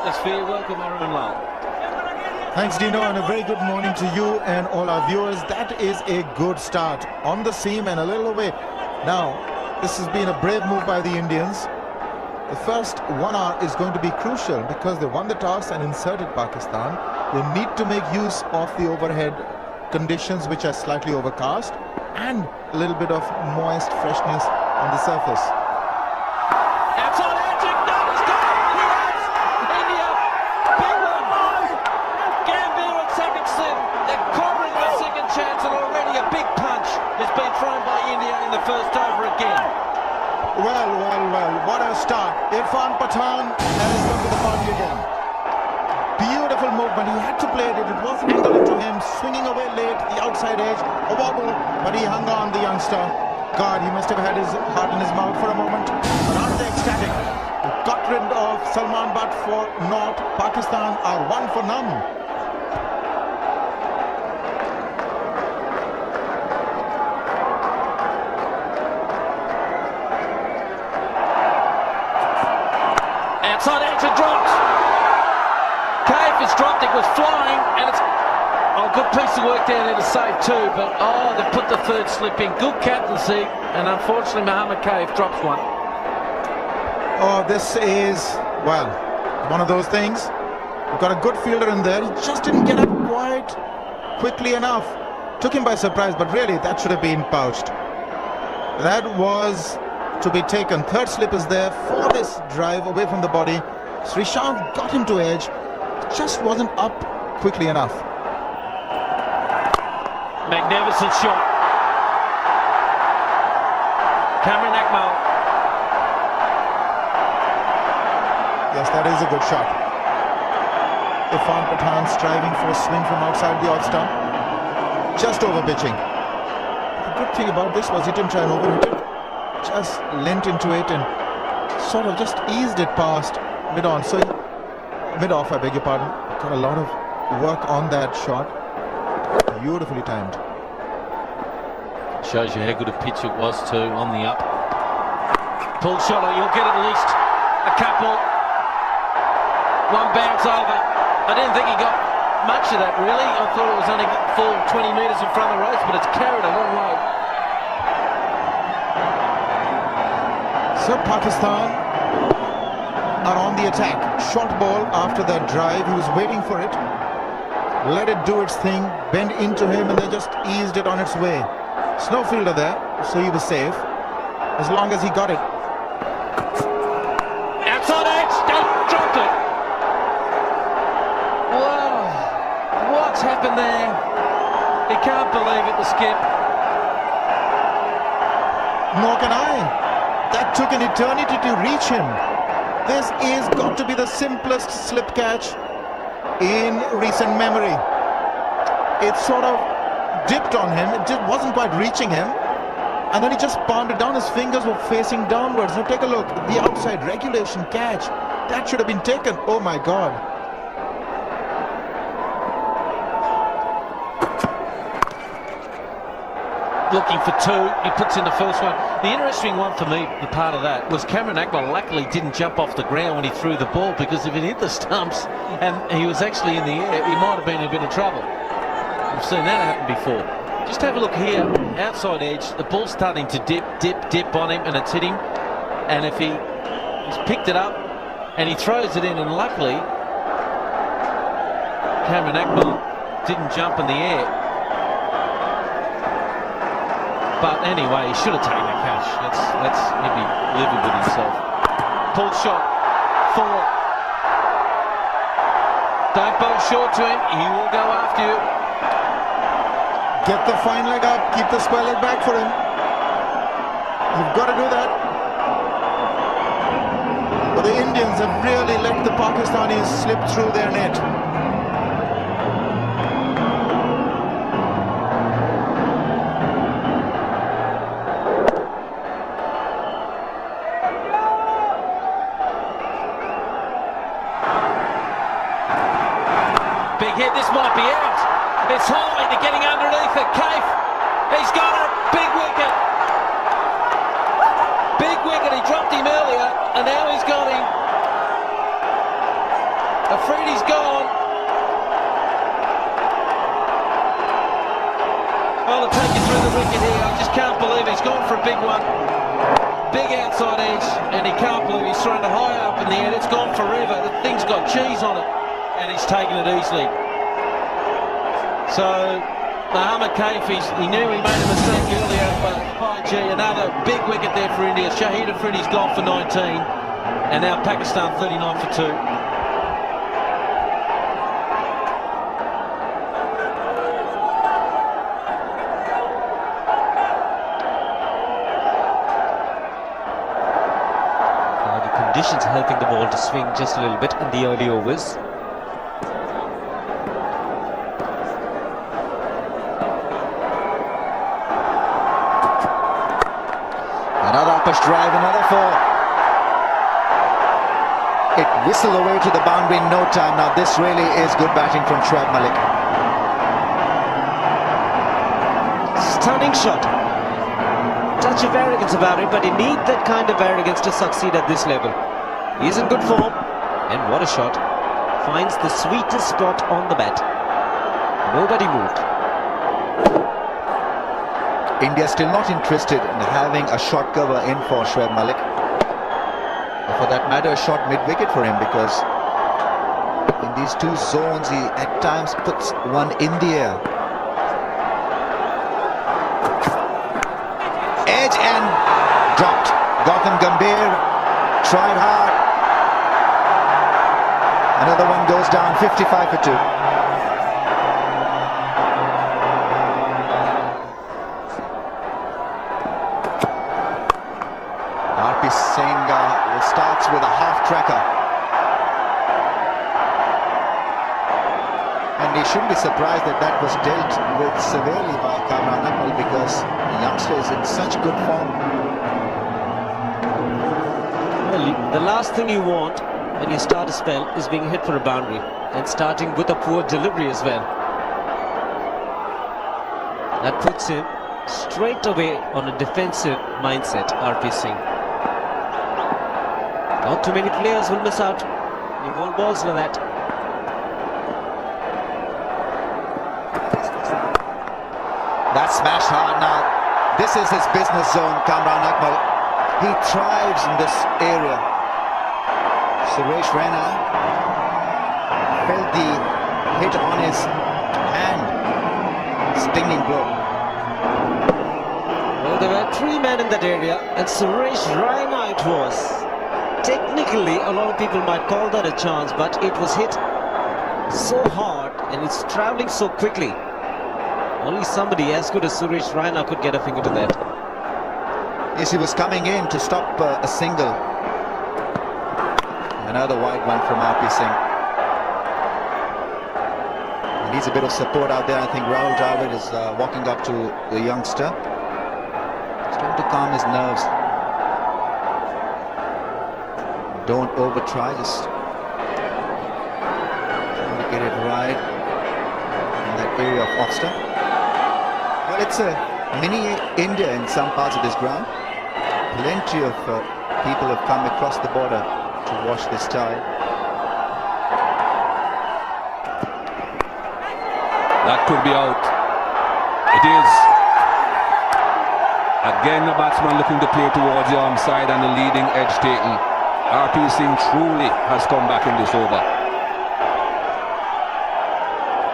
atmosphere. Welcome, Aaron Lal. Thanks, Dino, and a very good morning to you and all our viewers. That is a good start. On the seam and a little away. Now, this has been a brave move by the Indians. The first 1 hour is going to be crucial because they won the toss and inserted Pakistan. They need to make use of the overhead conditions, which are slightly overcast, and a little bit of moist freshness on the surface. Outside edge, no, it's gone! Yes! India, big one! Gambir at second slip. They're cornering the second chance, and already a big punch has been thrown by India in the first over again. Well, what a start. Irfan Pathan has come to the party again. Beautiful movement. He had to play it. It wasn't angled to him. Swinging away late, the outside edge, a wobble, but he hung on, the youngster. God, he must have had his heart in his mouth for a moment. But aren't they ecstatic? Got rid of Salman Butt for naught. Pakistan are 1 for none. Outside edge and dropped. Cave is dropped, it was flying, and it's a good piece of work down there to save too, but they put the third slip in. Good captaincy, and unfortunately Mohammad Cave drops one. Oh, this is, well, one of those things. We've got a good fielder in there. He just didn't get up quite quickly enough. Took him by surprise, but really that should have been pouched. That was to be taken. Third slip is there for this drive away from the body. Srishant got him to edge, just wasn't up quickly enough. Magnificent shot. Cameron Akmal. Yes, that is a good shot. Irfan Pathan striving for a swing from outside the off stump, just over pitching. The good thing about this was he didn't try and overhit it. Just leant into it and sort of just eased it past mid-on. So mid-off, I beg your pardon. Got a lot of work on that shot. Beautifully timed. Shows you how good a pitch it was too, on the up. Pull shot, you'll get at least a couple. One bounce over. I didn't think he got much of that really. I thought it was only full 20 metres in front of the ropes, but it's carried a long way. So Pakistan are on the attack. Short ball after that drive. He was waiting for it. Let it do its thing. Bend into him and they just eased it on its way. Snow fielder there, so he was safe. As long as he got it. Outside edge. Dropped it. Wow. What's happened there? He can't believe it, the skip. Nor can I. That took an eternity to reach him. This is got to be the simplest slip catch in recent memory. It sort of dipped on him. It just wasn't quite reaching him. And then he just palmed it down. His fingers were facing downwards. Now take a look. The outside regulation catch. That should have been taken. Oh my God. Looking for two, he puts in the first one. The interesting one for me, the part of that, was Cameron Akmal luckily didn't jump off the ground when he threw the ball, because if it hit the stumps and he was actually in the air, he might have been in a bit of trouble. We've seen that happen before. Just have a look here, outside edge, the ball's starting to dip on him, and it's hit him. And if he's picked it up and he throws it in, and luckily Cameron Akmal didn't jump in the air. But anyway, he should have taken the catch. Let's maybe live with himself. Pull shot. 4. Don't bowl short to him. He will go after you. Get the fine leg up. Keep the square leg back for him. You've got to do that. But the Indians have really let the Pakistanis slip through their net. Big hit, this might be out. It's high, they're getting underneath it. Cave, he's got it. Big wicket. Big wicket, he dropped him earlier, and now he's got him. Afridi's gone. Well, to take you through the wicket here, I just can't believe he's gone for a big one. Big outside edge, and he can't believe he's thrown it high up in the air. It's gone forever. The thing's got cheese on it, and he's taken it easily. So, Mohammad Asif, he knew he made a mistake earlier, but another big wicket there for India. Shoaib Afridi's gone for 19, and now Pakistan 39 for 2. Conditions helping the ball to swing just a little bit in the early overs. Another push drive, another 4. It whistled away to the boundary in no time. Now this really is good batting from Shoaib Malik. Stunning shot. Touch of arrogance about it, but he needs that kind of arrogance to succeed at this level. He's in good form, and what a shot. Finds the sweetest spot on the bat. Nobody moved. India still not interested in having a short cover in for Shoaib Malik. Or for that matter, a short mid-wicket for him, because in these two zones he at times puts one in the air. Edge and dropped. Gautam Gambhir tried hard. Another one goes down, 55 for 2. RP Singh starts with a half-tracker. And he shouldn't be surprised that that was dealt with severely by Akmal and Afridi, because the youngster is in such good form. Well, the last thing you want when you start a spell is being hit for a boundary, and starting with a poor delivery as well. That puts him straight away on a defensive mindset, RP Singh. Not too many players will miss out. You want balls like that. That smash hard now. This is his business zone, Kamran Akmal. He thrives in this area. Suresh Raina felt the hit on his hand. Stinging blow. Well, there were 3 men in that area, and Suresh Raina it was. Technically, a lot of people might call that a chance, but it was hit so hard and it's traveling so quickly. Only somebody as good as Suresh Raina could get a finger to that. Yes, he was coming in to stop a single. Another wide one from RP Singh. He needs a bit of support out there. I think Rahul Dravid is walking up to the youngster. He's trying to calm his nerves. Don't over try, just trying to get it right in that area of off-stump. Well, it's a mini India in some parts of this ground. Plenty of people have come across the border to watch this tie. That could be out. It is. Again, the batsman looking to play towards the arm side and the leading edge taken. RP Singh truly has come back in this over.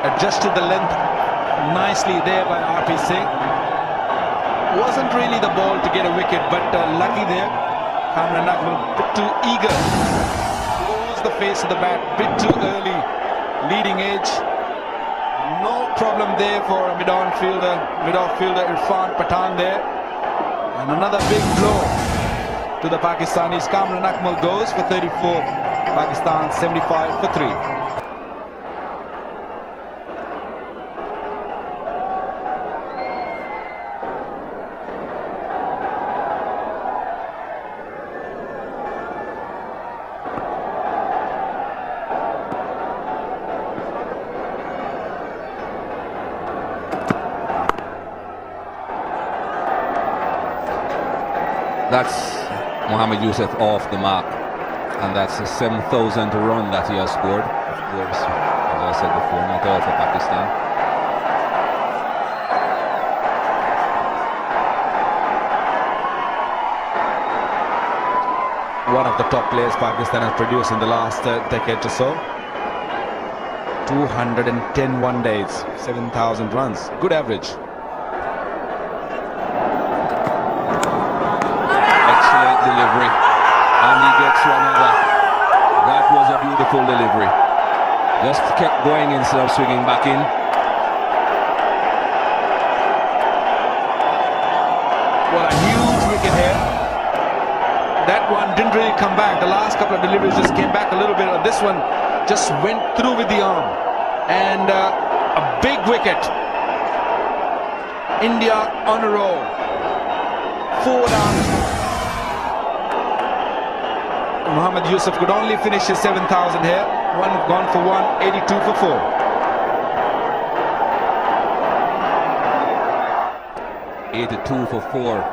Adjusted the length nicely there by RP Singh. Wasn't really the ball to get a wicket, but lucky there. Kamran Akmal bit too eager towards the face of the bat, bit too early. Leading edge. No problem there for a mid-off fielder Irfan Pathan there. And another big blow to the Pakistanis. Kamran Akmal goes for 34. Pakistan 75 for 3. That's Mohammad Yusuf off the mark, and that's the 7,000th run that he has scored. scores, as I said before, not all for Pakistan. One of the top players Pakistan has produced in the last decade or so. 210 one days, 7,000 runs. Good average. Excellent delivery. And he gets another. That was a beautiful delivery. Just kept going instead of swinging back in. What a huge wicket here. That one didn't really come back. The last couple of deliveries just came back a little bit. This one just went through with the arm. And a big wicket. India on a roll. 4 down. Mohammad Asif could only finish his 7,000 here. One gone for 1, 82 for 4. $82 for 4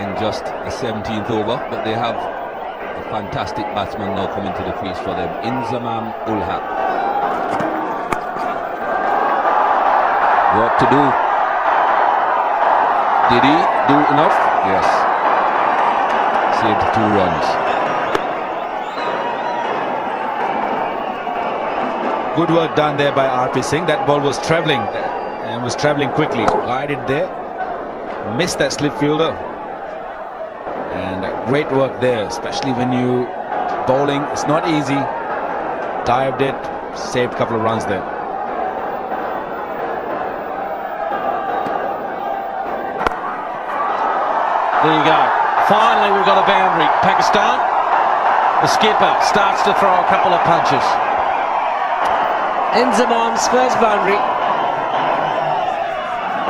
in just the 17th over, but they have a fantastic batsman now coming to the crease for them, Inzamam ul Haq. What to do? Did he do enough? Yes. Saved 2 runs. Good work done there by RP Singh. That ball was travelling and was travelling quickly. Guided there. Missed that slip fielder. And great work there, especially when you bowling. It's not easy. Dived it, saved a couple of runs there. There you go. Finally, we've got a boundary. Pakistan, the skipper, starts to throw a couple of punches. Inzamam's first boundary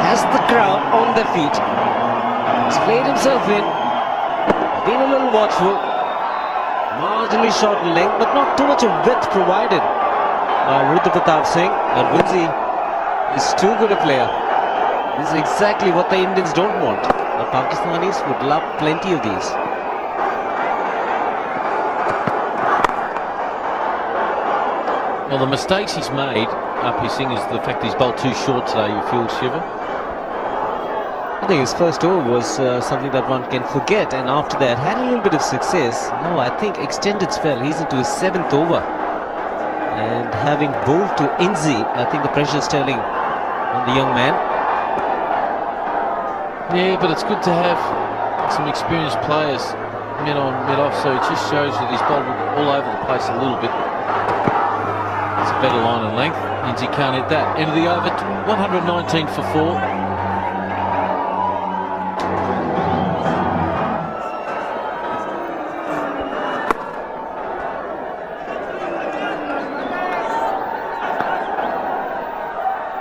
has the crowd on their feet. He's played himself in, been a little watchful, marginally short in length, but not too much of width provided by Yuvraj Singh. And Winzy is too good a player. This is exactly what the Indians don't want. The Pakistanis would love plenty of these. Well, the mistakes he's made, RP Singh, is the fact he's bowled too short today, you feel, Shiva? I think his first over was something that one can forget, and after that had a little bit of success. No, I think extended spell. He's into his 7th over, and having bowled to Inzi, I think the pressure is telling on the young man. Yeah, but it's good to have some experienced players mid on, mid off, so it just shows that he's bowled all over the place a little bit. It's a better line and length. Inzi can't hit that. End of the over, 119 for 4.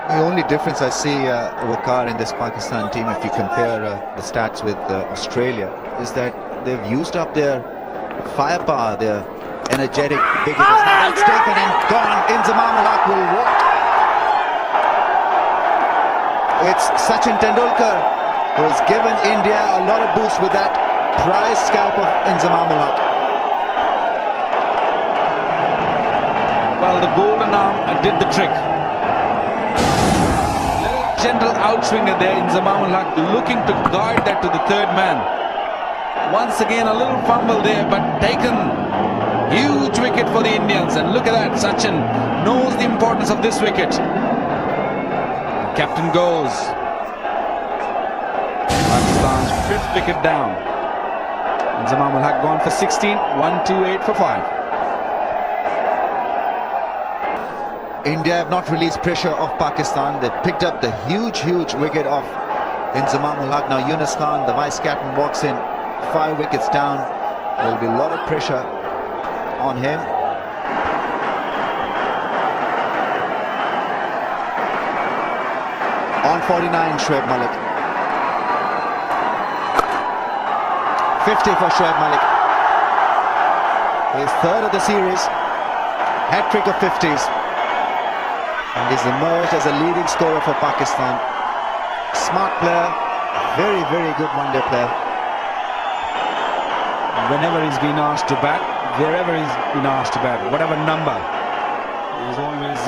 The only difference I see, Waqar, in this Pakistan team, if you compare the stats with Australia, is that they've used up their firepower, their energetic, big hitters. Now that's taken and gone. Inzamam ul Haq will walk. It's Sachin Tendulkar who has given India a lot of boost with that prize scalp of Inzamam ul Haq. Well, the golden arm did the trick. Gentle outswinger there in Inzamam ul Haq, looking to guide that to the 3rd man. Once again a little fumble there, but taken. Huge wicket for the Indians, and look at that, Sachin knows the importance of this wicket. The captain goes. Pakistan's 5th wicket down. Inzamam ul Haq gone for 16, 128 for 5. India have not released pressure off Pakistan. They picked up the huge wicket of Inzamam ul Haq. Now Younis Khan, the vice captain, walks in, 5 wickets down. There will be a lot of pressure on him. On 49, Shoaib Malik. 50 for Shoaib Malik. His 3rd of the series. Hat-trick of 50s. And he's emerged as a leading scorer for Pakistan. Smart player, very good one-day player. Whenever he's been asked to bat, wherever he's been asked to bat, whatever number, He's always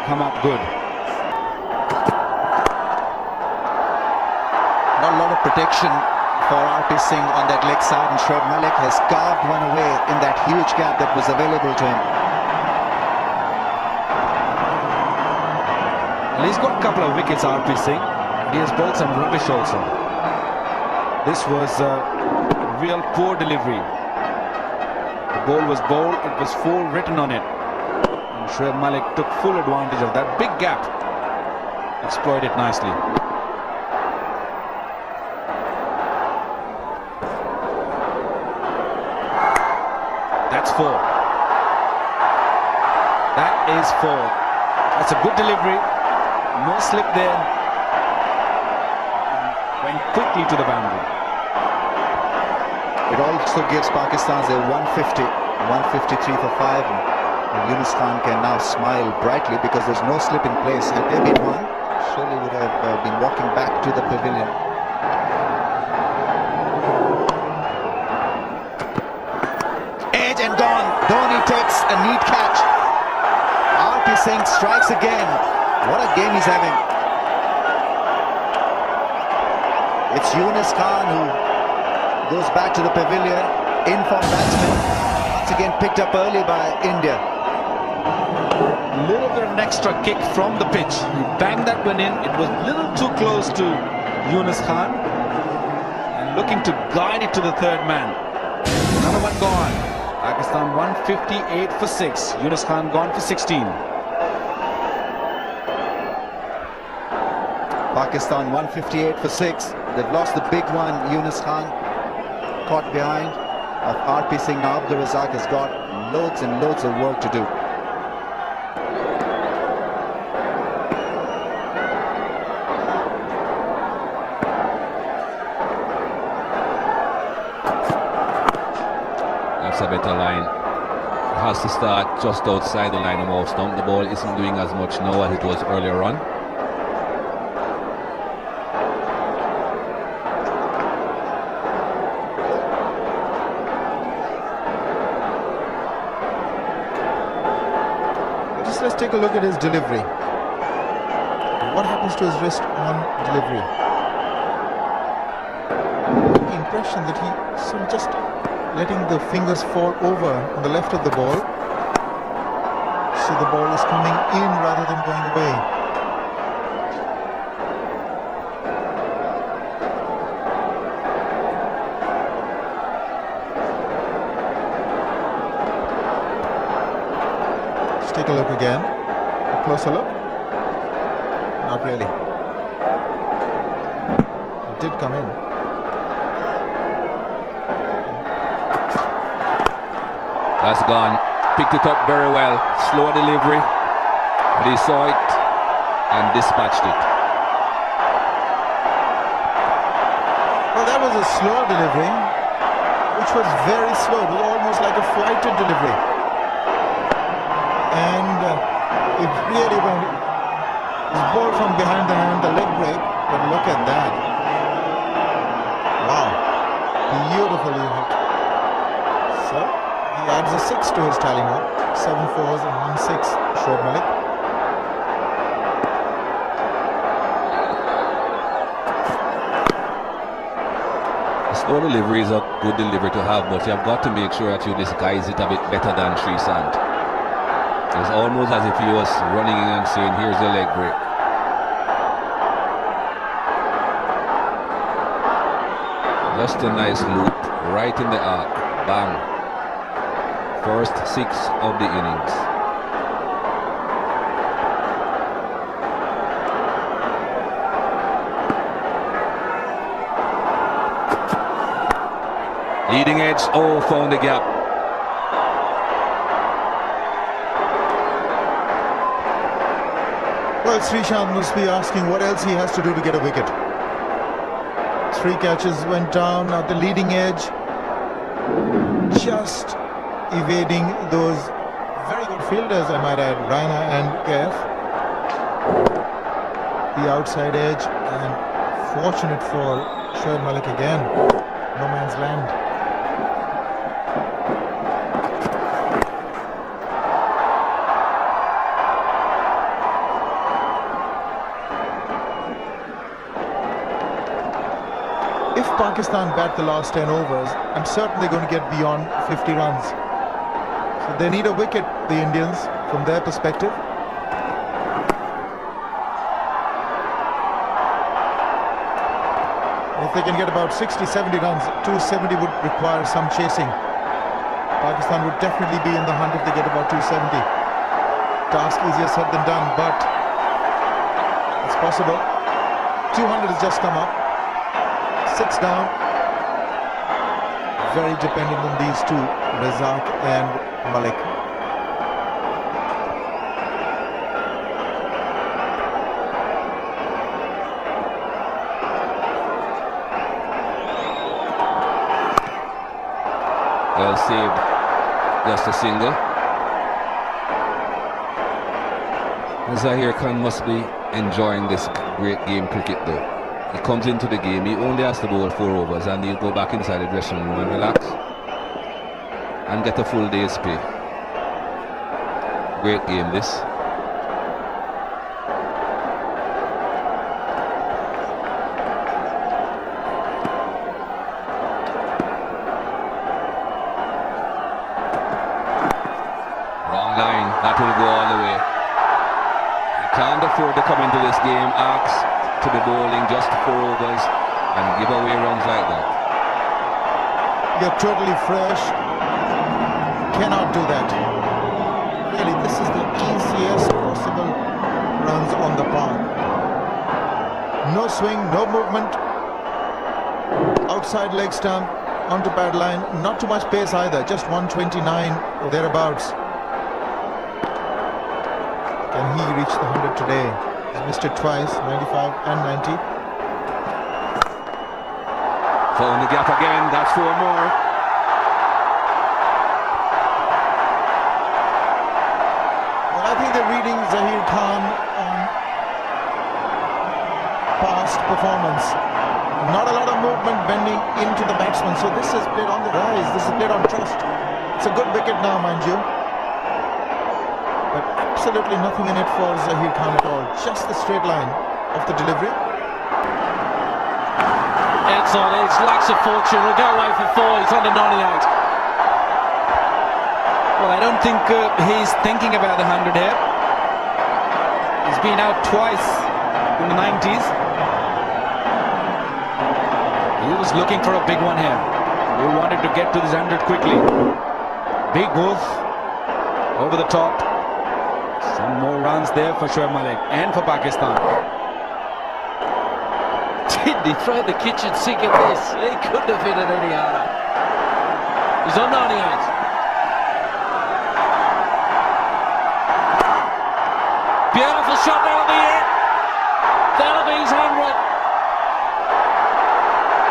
come up good. Not a lot of protection for RP Singh on that leg side, and Shoaib Malik has carved one away in that huge gap that was available to him. Well, he's got a couple of wickets, RP Singh. He has bowled some rubbish also. This was a real poor delivery. The ball was bowled, it was full written on it. And Shoaib Malik took full advantage of that big gap. Exploited nicely. That's 4. That is 4. That's a good delivery. No slip there. Went quickly to the boundary. It also gives Pakistan's a 150, 153 for 5. And Younis Khan can now smile brightly because there's no slip in place. Had there been one, surely would have been walking back to the pavilion. Edge and gone. Dhoni takes a neat catch. RP Singh strikes again. What a game he's having. It's Younis Khan who goes back to the pavilion. In-form batsman. Once again picked up early by India. A little bit of an extra kick from the pitch. He banged that one in. It was a little too close to Younis Khan. And looking to guide it to the third man. Another one gone. Pakistan 158 for 6. Younis Khan gone for 16. Pakistan 158 for 6. They've lost the big one. Younis Khan caught behind of RP Singh. Now Abdul Razzaq has got loads and loads of work to do. That's a better line. It has to start just outside the line of off stump. The ball isn't doing as much now as it was earlier on. Let's take a look at his delivery. What happens to his wrist on delivery? The impression that he sort of just letting the fingers fall over on the left of the ball. So the ball is coming in rather than going away. Take a look again. A closer look. Not really. It did come in. That's gone. Picked it up very well. Slow delivery. But he saw it and dispatched it. Well, that was a slow delivery, which was very slow. It was almost like a flighted delivery. And it really went. It was ball from behind the hand, the leg break. But look at that. Wow. Beautifully hit. So he adds a 6 to his tally now. 7 fours and 1 6. Shoaib Malik. Slow delivery is a good delivery to have, but you've got to make sure that you disguise it a bit better than Sreesanth. It's almost as if he was running in and saying, here's the leg break. Just a nice loop, right in the arc. Bang. First 6 of the innings. Leading edge, oh, found the gap. Well, Sreesanth must be asking what else he has to do to get a wicket. 3 catches went down at the leading edge. Just evading those very good fielders, I might add, Raina and Kaif. The outside edge, and fortunate for Shoaib Malik again. No man's land. if Pakistan bat the last 10 overs, I'm certain they're going to get beyond 50 runs. So they need a wicket, the Indians, from their perspective. If they can get about 60, 70 runs, 270 would require some chasing. Pakistan would definitely be in the hunt if they get about 270. Task easier said than done, but it's possible. 200 has just come up. Sits down. Very dependent on these two, Razzaq and Malik. Well saved. Just a single. Zahir Khan must be enjoying this great game cricket though. He comes into the game, he only has to bowl 4 overs and he'll go back inside the dressing room and relax and get a full day's pay. Great game this. That will go all the way. You can't afford to come into this game asked to be bowling just 4 overs and give away runs like that. You're totally fresh. Cannot do that. Really, this is the easiest possible runs on the park. No swing, no movement. Outside leg stump, onto pad line. Not too much pace either, just 129 or thereabouts. Can he reach the 100 today? He's missed it twice, 95 and 90. Following the gap again, that's 4 more. Well, I think they're reading Zahir Khan on past performance. Not a lot of movement bending into the batsman, so this is played on the rise, this is played on trust. It's a good wicket now, mind you. But absolutely nothing in it for Zahir Khan at all. Just the straight line of the delivery. It's on, it's lacks a fortune. He'll go away for 4. He's under 98. Well, I don't think he's thinking about the 100 here. He's been out twice in the 90s. He was looking for a big one here. He wanted to get to this 100 quickly. Big wolf over the top. Some more runs there for Shoaib Malik and for Pakistan. Did he throw the kitchen sink at this? He couldn't have hit it any harder. He's on 98. Beautiful shot, that'll be it. That'll be his 100.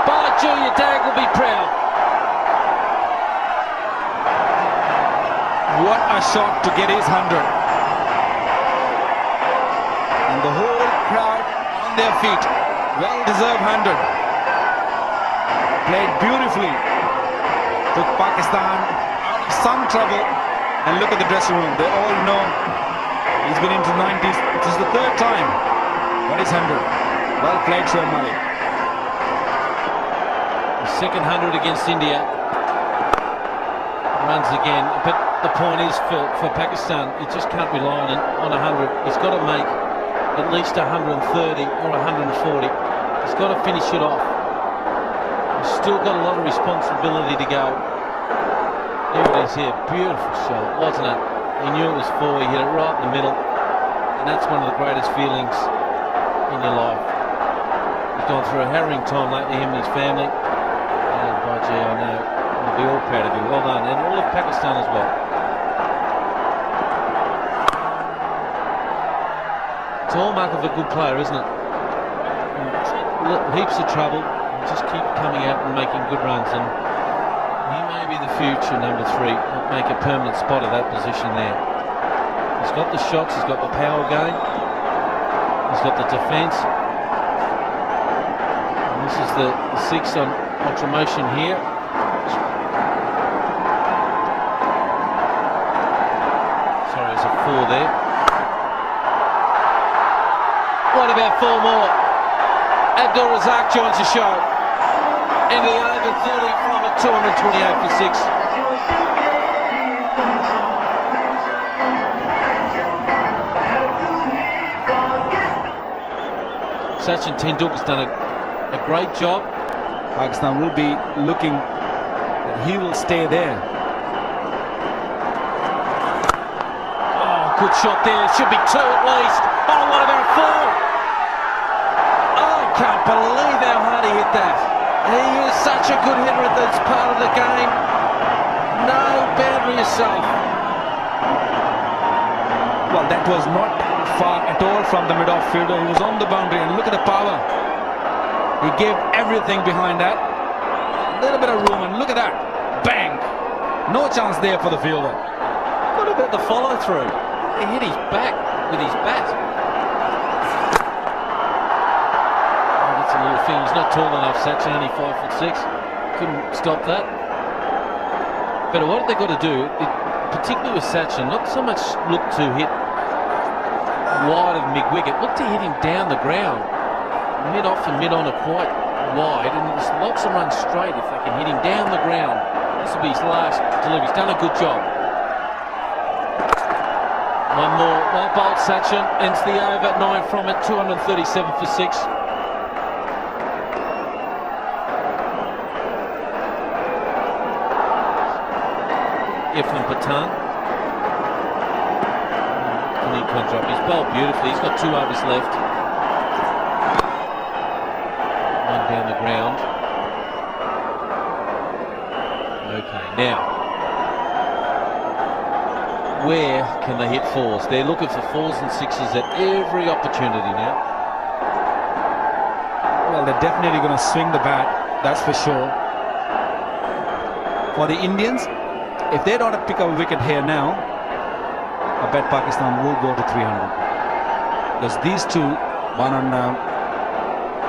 Bart Junior Dag will be proud. What a shot to get his 100. And the whole crowd on their feet. Well-deserved 100. Played beautifully. Took Pakistan out of some trouble. And look at the dressing room. They all know he's been into the 90s. This is the 3rd time. Got his 100. Well played, Shoaib Malik. The second 100 against India. Runs again. But the point is for Pakistan, it just can't rely on 100. He's got to make at least 130 or 140. He's got to finish it off. He's still got a lot of responsibility to go. There it is here, beautiful shot, wasn't it? He knew it was 4, he hit it right in the middle, and that's one of the greatest feelings in your life. He's gone through a harrowing time lately, him and his family, and by gee, I know, we'll be all proud of you. Well done, and all of Pakistan as well. It's all mark of a good player, isn't it? Heaps of trouble, just keep coming out and making good runs, and he may be the future number 3, make a permanent spot of that position there. He's got the shots, he's got the power game, he's got the defence. And this is the 6 on ultra motion here. Sorry, there's a 4 there. What about 4 more? Abdul Razzaq joins the show. Into the over 30 from at 228 for 6. Sachin Tendulkar's done a great job. Pakistan will be looking that he will stay there. Oh, good shot there. Should be 2 at least. Oh, what about 4? Oh, I can't believe how hard he hit that. He is such a good hitter at this part of the game. No boundary is safe. Well, that was not far at all from the mid-off fielder. He was on the boundary, and look at the power. He gave everything behind that. A little bit of room, and look at that. Bang! No chance there for the fielder. What about the follow-through? He hit his back with his bat. Oh, that's a little thing. He's not tall enough, Sachin, only 5'6". Couldn't stop that. But what have they got to do, particularly with Sachin, not so much look to hit wide of mid-wicket, look to hit him down the ground. Mid-off and mid-on are quite wide, and there's lots of runs straight if they can hit him down the ground. This will be his last delivery. He's done a good job. One more. Well bowled, Sachin. Ends the over at 9 from it. 237 for 6. Ifran Pathan. Can he conjure up? He's bowled beautifully. He's got 2 overs left. One down the ground. Okay, now. Where can they hit 4s? They're looking for 4s and 6s at every opportunity now. Well, they're definitely going to swing the bat, that's for sure. For the Indians, if they don't pick up a wicket here now, I bet Pakistan will go to 300. Because these two, one on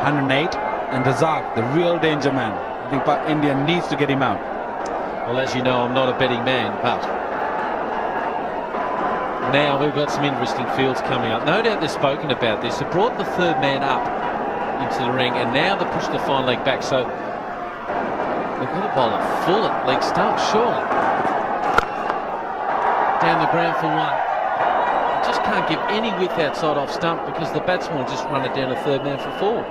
108, and Razzaq, the real danger man. I think India needs to get him out. Well, as you know, I'm not a betting man, but now we've got some interesting fields coming up. No doubt they've spoken about this. They brought the 3rd man up into the ring, and now they push the fine leg back. So they've got to bowl a full at leg stump, surely. Down the ground for 1. You just can't give any width outside off stump because the batsman will just run it down a 3rd man for 4.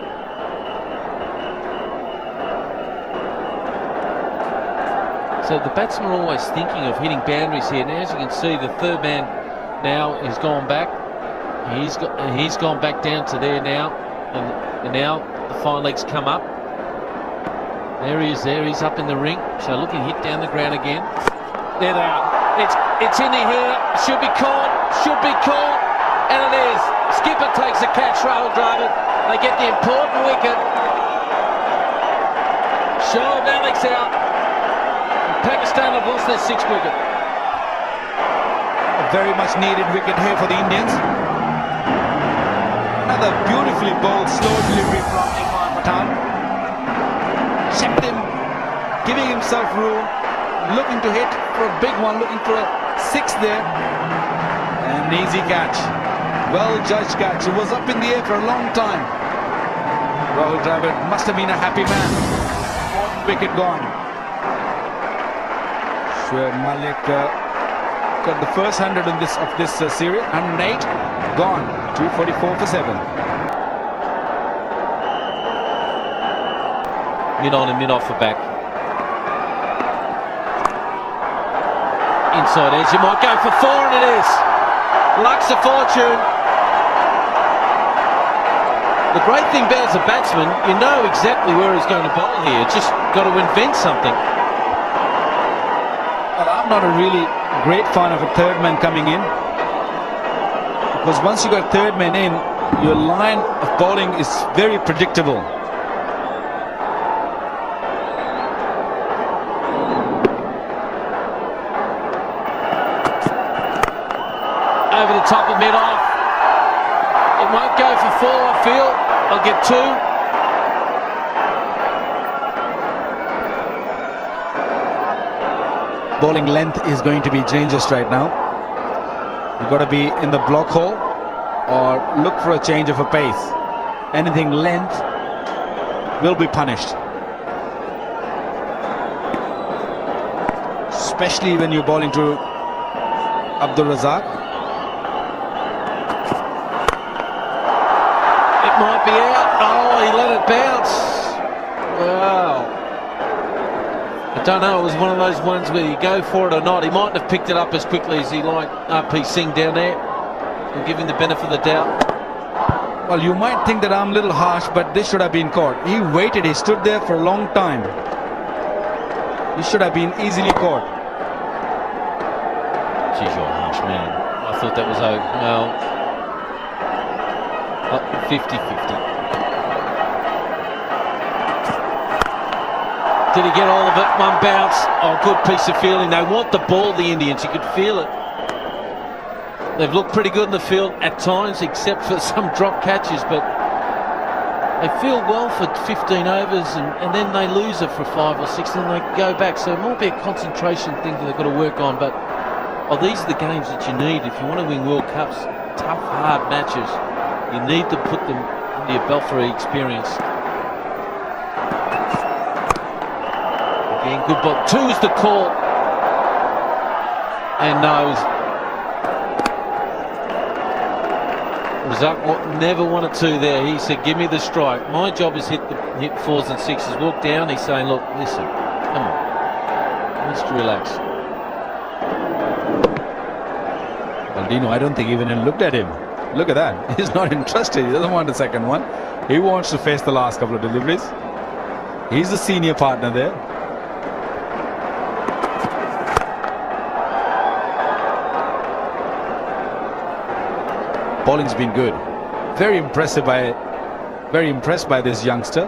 So the batsmen are always thinking of hitting boundaries here. Now, as you can see, the 3rd man now has gone back. He's gone back down to there now, and now the fine legs come up. There he is. There he's up in the ring. So looking hit down the ground again. There they are. It's in the air. Should be caught. Should be caught, and it is. Skipper takes a catch. Rahul Dravid. They get the important wicket. Shoaib Malik's out. Pakistan have lost their 6th wicket. A very much needed wicket here for the Indians. Another beautifully bowled slow delivery from Imran Pathan. Checked him, giving himself room, looking to hit for a big one, looking for a 6 there. And an easy catch. Well judged catch. It was up in the air for a long time. Rahul Dravid must have been a happy man. 4th wicket gone. Shoaib Malik got the first 100 in this series. 108 gone. 244 for 7. Mid on and mid off for back. Inside edge. You might go for 4, and it is. Luck's a fortune. The great thing about as a batsman, you know exactly where he's going to bowl here. Just got to invent something. Well, I'm not a really great fan of a 3rd man coming in, because once you got 3rd man in, your line of bowling is very predictable. Over the top of mid-off. It won't go for 4, I feel. I'll get 2. Bowling length is going to be dangerous right now. You've got to be in the block hole or look for a change of a pace. Anything length will be punished. especially when you're bowling to Abdul Razzaq. It might be out. Oh, he let it bounce. Wow. I don't know, it was one of those ones where you go for it or not. He mightn't have picked it up as quickly as he liked RP Singh down there. We'll give him the benefit of the doubt. Well, you might think that I'm a little harsh, but this should have been caught. He waited, he stood there for a long time. He should have been easily caught. Geez, you're a harsh man. I thought that was no. 50-50. Did he get all of it? One bounce. Oh, good piece of fielding. They want the ball, the Indians. You could feel it. They've looked pretty good in the field at times, except for some drop catches, but they field well for 15 overs and then they lose it for 5 or 6 and they go back. So it might be a concentration thing that they've got to work on, but these are the games that you need. If you want to win World Cups, tough, hard matches, you need to put them in your belt for experience. Again, good ball. 2 is the call. And no. Razzaq never wanted 2 there. He said, give me the strike. My job is hit 4s and 6s. Walk down. He's saying, look, listen, come on. Let's relax. Well, Dino, I don't think even he looked at him. Look at that. He's not interested. He doesn't want the second one. He wants to face the last couple of deliveries. He's the senior partner there. Bowling's been good. Very impressed by this youngster,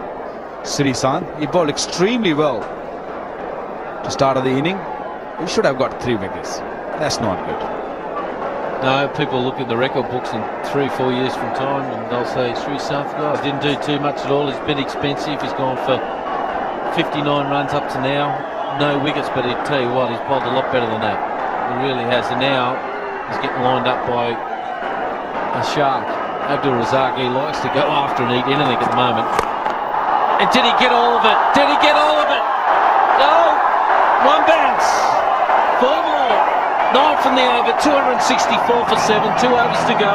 Srisan. He bowled extremely well to start of the inning. He should have got 3 wickets. That's not good. No, people look at the record books in 3-4 years from time and they'll say Srisan didn't do too much at all. He's been expensive. He's gone for 59 runs up to now. No wickets, but he'll tell you what, he's bowled a lot better than that. He really has. And now he's getting lined up by a shark. Abdul Razzaq, he likes to go after and eat anything at the moment. And did he get all of it? Did he get all of it? No! 1 bounce. 4 more. 9 from the over. 264 for 7. 2 overs to go.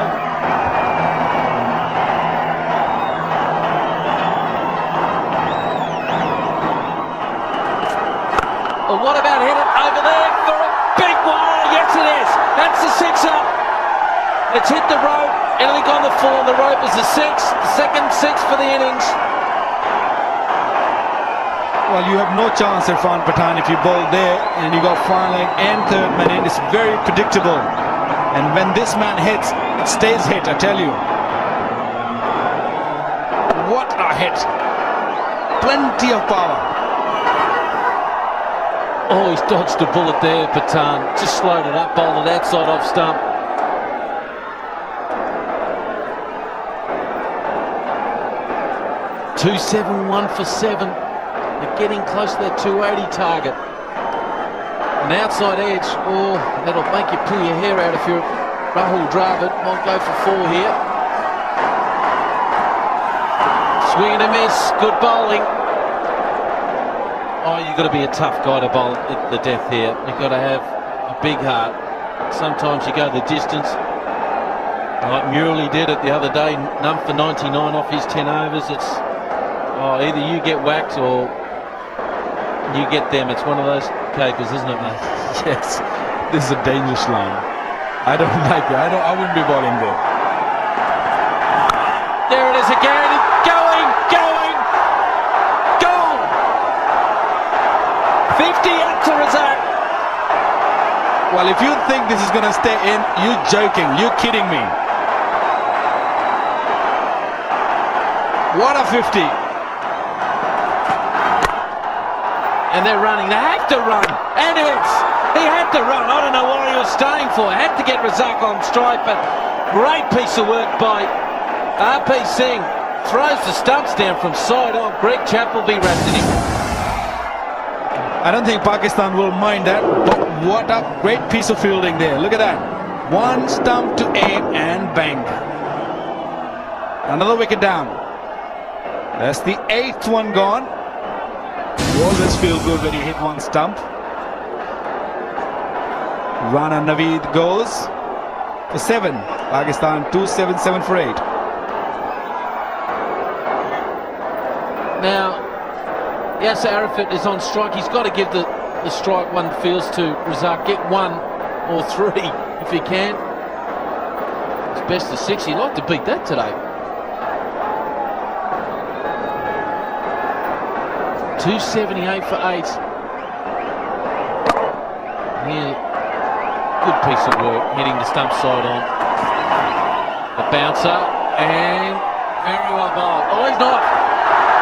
Well, what about hit it over there for a big one? Yes, it is. That's the 6er. It's hit the rope, anything on the 4, the rope is the 6, the second 6 for the innings. Well, you have no chance, Irfan Pathan, if you bowl there and you got far leg and third man in. It's very predictable. And when this man hits, it stays hit, I tell you. What a hit. Plenty of power. Oh, he's dodged a bullet there, Pathan. Just slowed it up, bowled it outside off stump. 271 for 7. They're getting close to that 280 target. An outside edge, oh, that'll make you pull your hair out if you're Rahul Dravid. Might go for 4 here. Swing and a miss, good bowling. Oh, you've got to be a tough guy to bowl at the death here. You've got to have a big heart. Sometimes you go the distance. Like Murali did it the other day, none for 99 off his 10 overs. It's either you get whacked or you get them. It's one of those capers, isn't it, mate? Yes, this is a dangerous line. I don't like it. I wouldn't be bowling there. There it is again. Going. Gone. 50 up to Razzaq. Well, if you think this is going to stay in, you're joking. You're kidding me. What a 50. And they're running. They have to run. And hits. He had to run. I don't know what he was staying for. Had to get Razzaq on strike, but great piece of work by RP Singh. Throws the stumps down from side on. Greg Chappell will be wrapped in him. I don't think Pakistan will mind that, but what a great piece of fielding there. Look at that. 1 stump to aim and bang. Another wicket down. That's the 8th one gone. You always feel good when you hit 1 stump. Rana Naveed goes for 7. Pakistan 2-7-7 for 8. Now, Yasser Arafat is on strike. He's got to give the strike one feels to Razzaq. Get 1 or 3 if he can. It's best of 6. He'd like to beat that today. 278 for 8. Yeah, good piece of work, hitting the stump side on. The bouncer, and very well bowled. Oh, he's not.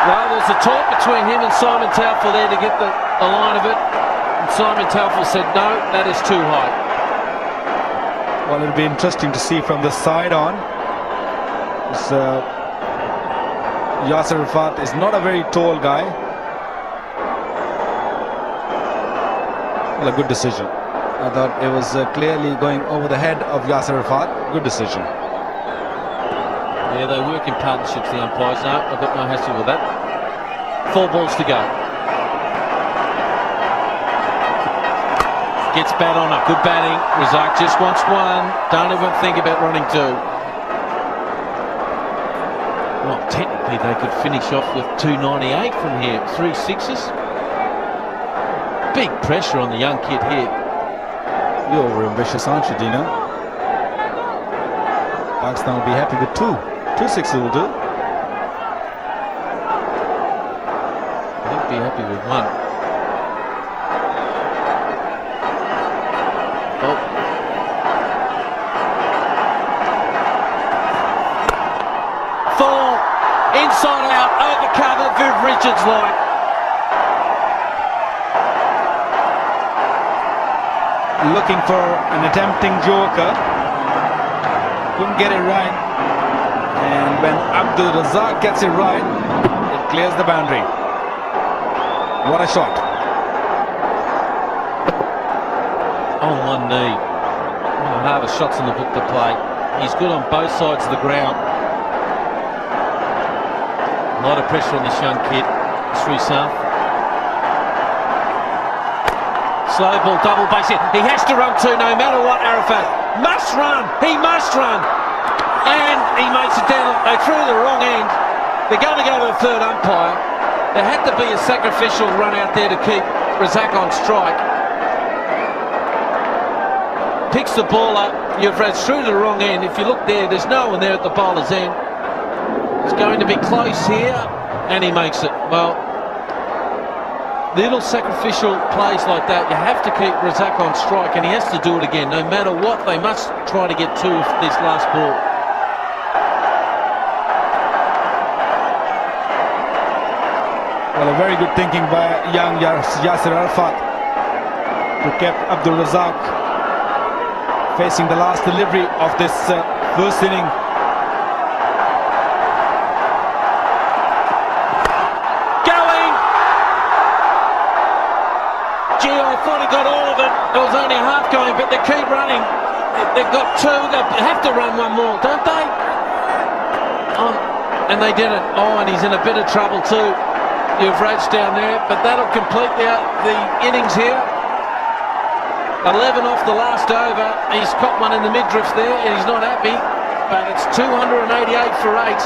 Well, there's a talk between him and Simon Taufel there to get the line of it. And Simon Taufel said, no, that is too high. Well, it'll be interesting to see from the side on. Yasser Arafat is not a very tall guy. Well, a good decision. I thought it was clearly going over the head of Yasser Arafat. Good decision. Yeah, they work in partnerships, the umpires. No, I've got no hassle with that. 4 balls to go. Gets bat on up. Good batting. Razzaq just wants 1. Don't even think about running 2. Well, technically they could finish off with 298 from here. 3 6s. Big pressure on the young kid here. You're over-ambitious, aren't you, Dino? Pakistan will be happy with 2. 2 6s will do. They'd be happy with 1. Oh. Four. Inside out. Over cover. Viv Richards line. Looking for an attempting joker. Couldn't get it right. And when Abdul Razzaq gets it right, it clears the boundary. What a shot. On 1 knee. One of the hardest shots in the book to play. He's good on both sides of the ground. A lot of pressure on this young kid, Sri South. Slow ball, double base hit. He has to run 2 no matter what. Arafat must run. He must run. And he makes it down. They threw the wrong end. They're going to go to the 3rd umpire. There had to be a sacrificial run out there to keep Razzaq on strike. Picks the ball up. Yuvraj threw the wrong end. If you look there, there's no one there at the bowler's end. It's going to be close here. And he makes it. Well, little sacrificial plays like that, you have to keep Razzaq on strike, and he has to do it again. No matter what, they must try to get 2 of this last ball. Well, a very good thinking by young Yasser Arafat who kept Abdul Razzaq facing the last delivery of this first inning. Gee, I thought he got all of it. It was only half going, but they keep running. They've got 2. They have to run 1 more, don't they? And they did it. Oh, and he's in a bit of trouble too. Yuvraj down there, but that'll complete the innings here. 11 off the last over. He's caught one in the midriff there, and he's not happy. But it's 288 for 8.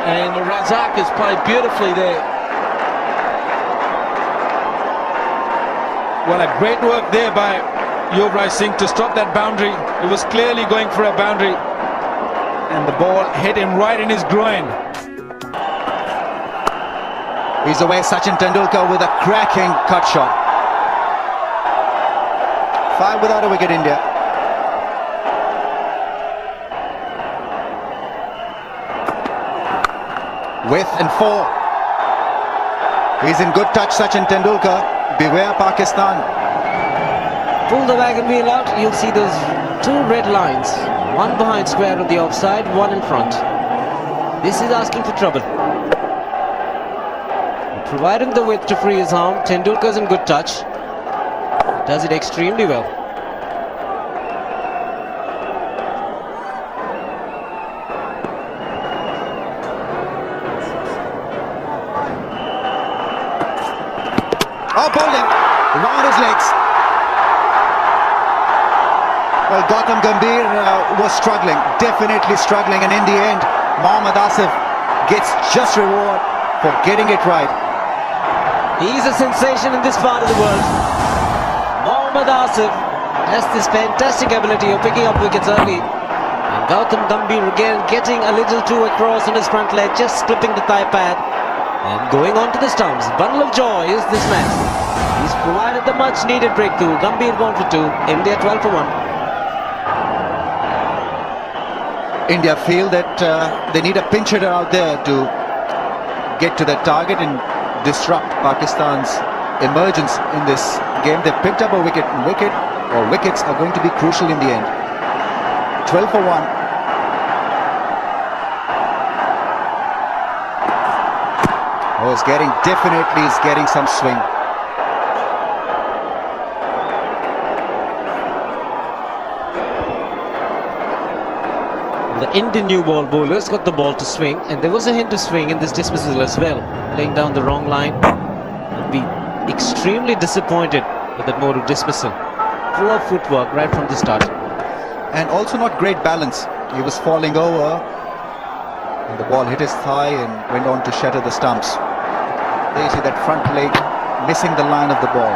And Razzaq has played beautifully there. Well, a great work there by Yuvraj Singh to stop that boundary. It was clearly going for a boundary. And the ball hit him right in his groin. He's away, Sachin Tendulkar with a cracking cut shot. 5 without a wicket, India. With and 4. He's in good touch, Sachin Tendulkar. Beware Pakistan. Pull the wagon wheel out, you'll see those 2 red lines. 1 behind square of the offside, 1 in front. This is asking for trouble. Provide him the width to free his arm. Tendulkar's in good touch. Does it extremely well. Oh, bowling round his legs. Well, Gautam Gambhir was struggling, definitely struggling, and in the end, Mohammad Asif gets just reward for getting it right. He's a sensation in this part of the world. Mohammad Asif has this fantastic ability of picking up wickets early. And Gautam Gambhir again getting a little too across on his front leg, just clipping the thigh pad and going on to the stumps. Bundle of joy is this man. He's provided the much needed breakthrough. Gambhir gone for 2, India 12 for 1. India feel that they need a pinch hitter out there to get to their target and disrupt Pakistan's emergence in this game. They've picked up a wicket, and wickets are going to be crucial in the end. 12 for 1. Oh, he's getting some swing. The Indian new ball bowlers got the ball to swing, and there was a hint of swing in this dismissal as well. Laying down the wrong line. I'll be extremely disappointed with that mode of dismissal. Poor footwork right from the start. And also not great balance. He was falling over and the ball hit his thigh and went on to shatter the stumps. There you see that front leg missing the line of the ball.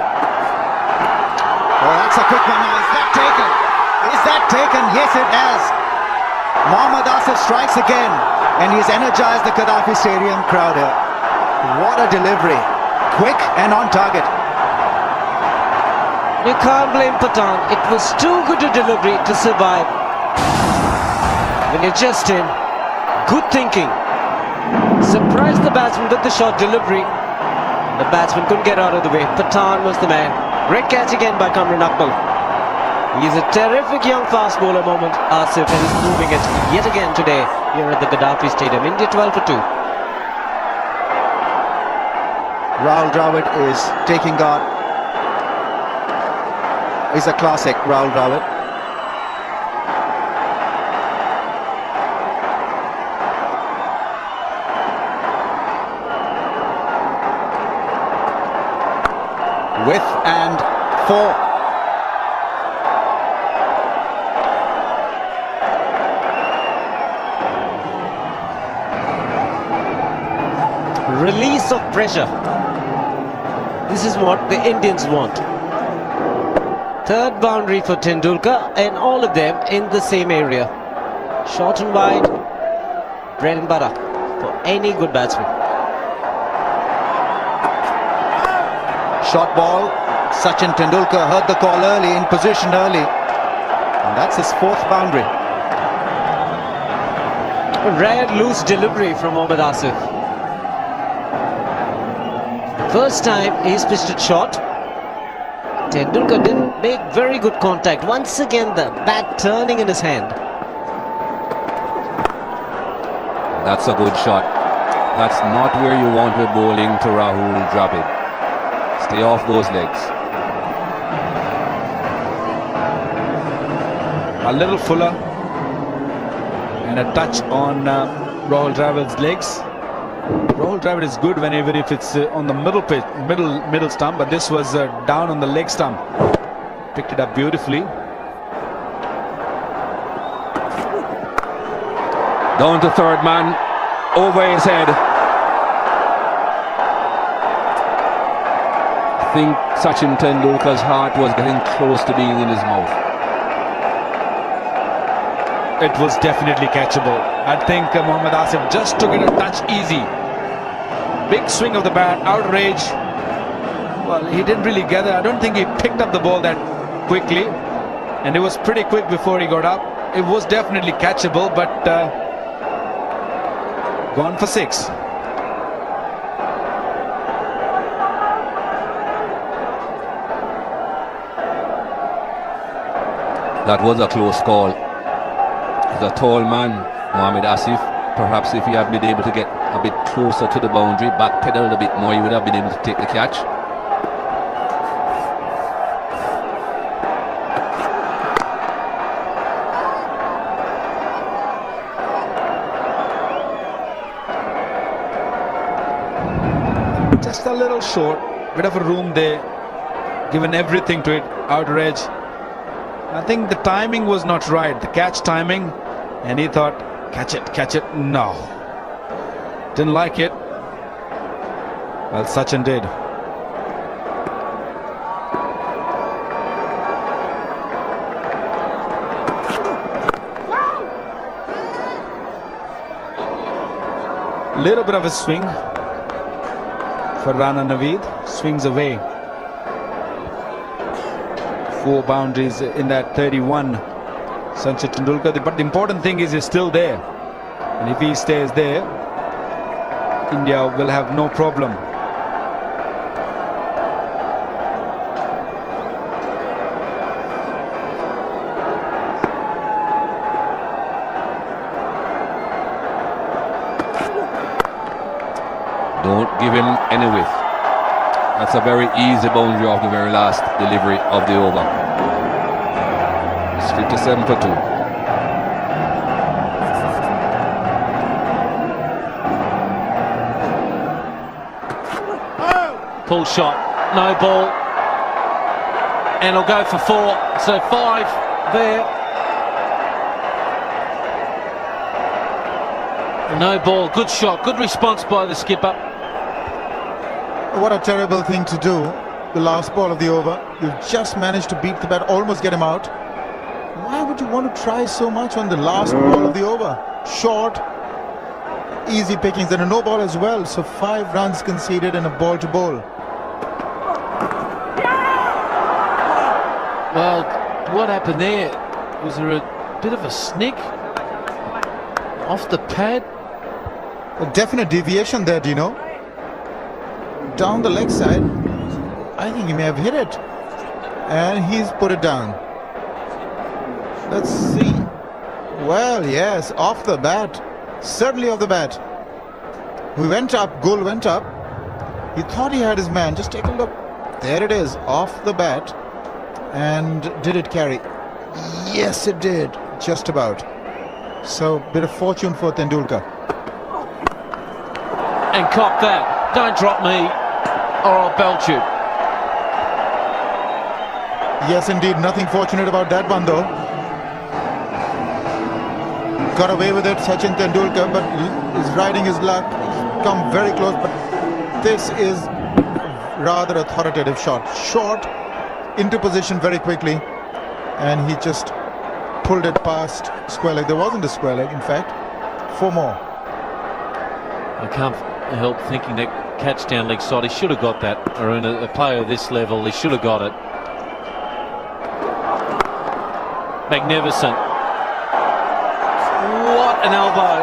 Oh, that's a quick one now. Is that taken? Is that taken? Yes, it has. Mohammad Asif strikes again, and he's energized the Gaddafi Stadium crowd here. What a delivery. Quick and on target. You can't blame Pathan. It was too good a delivery to survive. When you're just in, good thinking. Surprised the batsman with the short delivery. The batsman couldn't get out of the way. Pathan was the man. Great catch again by Kamran Akmal. He's a terrific young fast bowler, Mohammad Asif, and he's proving it yet again today here at the Gaddafi Stadium. India 12 for 2. Rahul Dravid is taking guard. He's a classic, Rahul Dravid. With and for. Release of pressure. This is what the Indians want. Third boundary for Tendulkar, and all of them in the same area. Short and wide, bread and butter for any good batsman. Short ball. Sachin Tendulkar heard the call early, in position early. And that's his 4th boundary. A rare loose delivery from Mohammad Asif. First time he's pitched it short. Tendulkar didn't make very good contact. Once again the bat turning in his hand. That's a good shot. That's not where you want to be bowling to Rahul Dravid. Stay off those legs. A little fuller and a touch on Rahul Dravid's legs. Rahul Dravid is good whenever if it's on the middle stump, but this was down on the leg stump. Picked it up beautifully. Down to third man, over his head. I think Sachin Tendulkar's heart was getting close to being in his mouth. It was definitely catchable. I think Mohammad Asif just took it a touch easy. Big swing of the bat, outrage. Well, he didn't really gather. I don't think he picked up the ball that quickly. And it was pretty quick before he got up. It was definitely catchable, but gone for 6. That was a close call. He's a tall man, Mohammad Asif. Perhaps if he had been able to get a bit closer to the boundary, backpedaled a bit more, he would have been able to take the catch. Just a little short, bit of a room there, given everything to it, outer edge. I think the timing was not right, the catch timing, and he thought, catch it. No. Didn't like it. Well, Sachin did. Little bit of a swing for Rana Naveed. Swings away. 4 boundaries in that 31. Sachin Tendulkar. But the important thing is he's still there. And if he stays there, India will have no problem. Don't give him any width. That's a very easy boundary of the very last delivery of the over. It's 57 for 2. Pull shot, no ball, and he'll go for 4. So 5 there. No ball, good shot, good response by the skipper. What a terrible thing to do. The last ball of the over. You've just managed to beat the bat, almost get him out. Why would you want to try so much on the last ball of the over? Short, easy pickings, and a no ball as well. So 5 runs conceded and a ball to bowl. Well, what happened there? Was there a bit of a snick off the pad? A definite deviation there, Dino. Down the leg side. I think he may have hit it. And he's put it down. Let's see. Well, yes, off the bat. Certainly off the bat. We went up, Gul went up. He thought he had his man. Just take a look. There it is, off the bat. And did it carry? Yes, it did. Just about. So, bit of fortune for Tendulkar. And cop that. Don't drop me or I'll belt you. Yes, indeed. Nothing fortunate about that one, though. Got away with it, Sachin Tendulkar, but is riding his luck. Come very close, but this is rather authoritative shot. Short, into position very quickly, and he just pulled it past square leg. There wasn't a square leg, in fact. 4 more. I can't help thinking that catch down leg side, he should have got that. Or in a player of this level, he should have got it. Magnificent. What an elbow.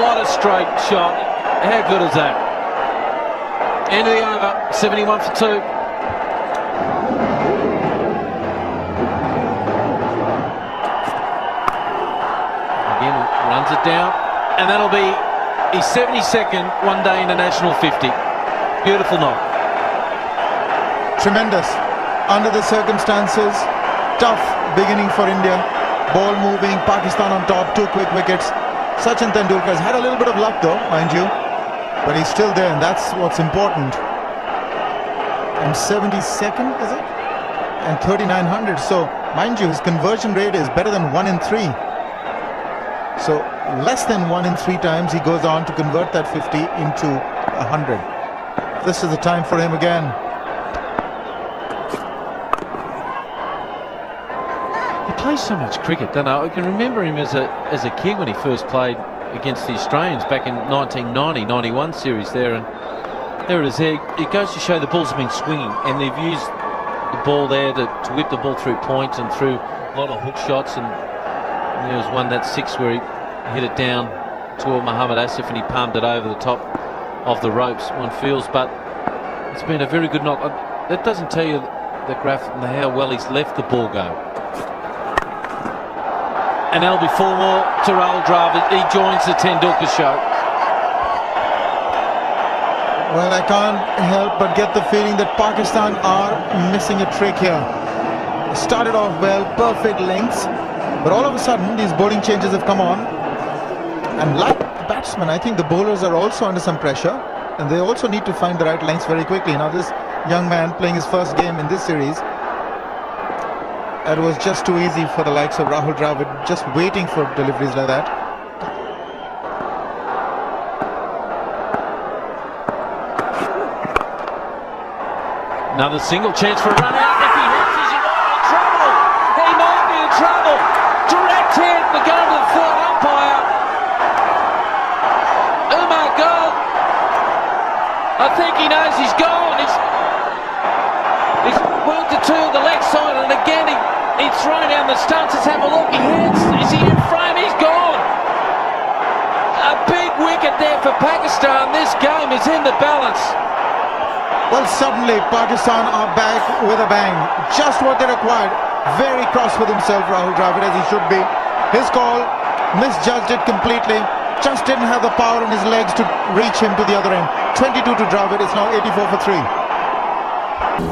What a straight shot. How good is that? End of the over, 71 for 2. Again, runs it down, and that'll be his 72nd one-day international 50. Beautiful knock. Tremendous. Under the circumstances, tough beginning for India. Ball moving, Pakistan on top, 2 quick wickets. Sachin Tendulkar has had a little bit of luck though, mind you, but he's still there, and that's what's important. And 72nd, is it? And 3900. So, mind you, his conversion rate is better than 1 in 3. So, less than 1 in 3 times he goes on to convert that 50 into 100. This is the time for him again. He plays so much cricket, don't I? I can remember him as a kid when he first played against the Australians back in 1990-91 series there, and there it is there. It goes to show the ball's been swinging, and they've used the ball there to whip the ball through points and through a lot of hook shots, and there was one, that 6, where he hit it down to Mohammad Asif and he palmed it over the top of the ropes, one feels. But it's been a very good knock. That doesn't tell you the graph and how well he's left the ball go. And that'll be 4 more to roll. Dravid. He joins the Tendulkar show. Well, I can't help but get the feeling that Pakistan are missing a trick here. Started off well, perfect lengths, but all of a sudden these bowling changes have come on. And like batsmen, I think the bowlers are also under some pressure, and they also need to find the right lengths very quickly. Now this young man playing his first game in this series It was just too easy for the likes of Rahul Dravid, just waiting for deliveries like that. Another single chance for a run out. If he hits, he's in trouble. He might be in trouble. Direct hit. We're going to the third umpire. Oh my God. I think he knows he's gone. He's worked it to the leg side, and again he's thrown down the stumps. Let's have a look. He hits. Is he in frame? He's gone. A big wicket there for Pakistan. This game is in the balance. Well, suddenly Pakistan are back with a bang. Just what they required. Very cross with himself, Rahul Dravid, as he should be. His call, misjudged it completely. Just didn't have the power in his legs to reach him to the other end. 22 to Dravid. It's now 84 for 3.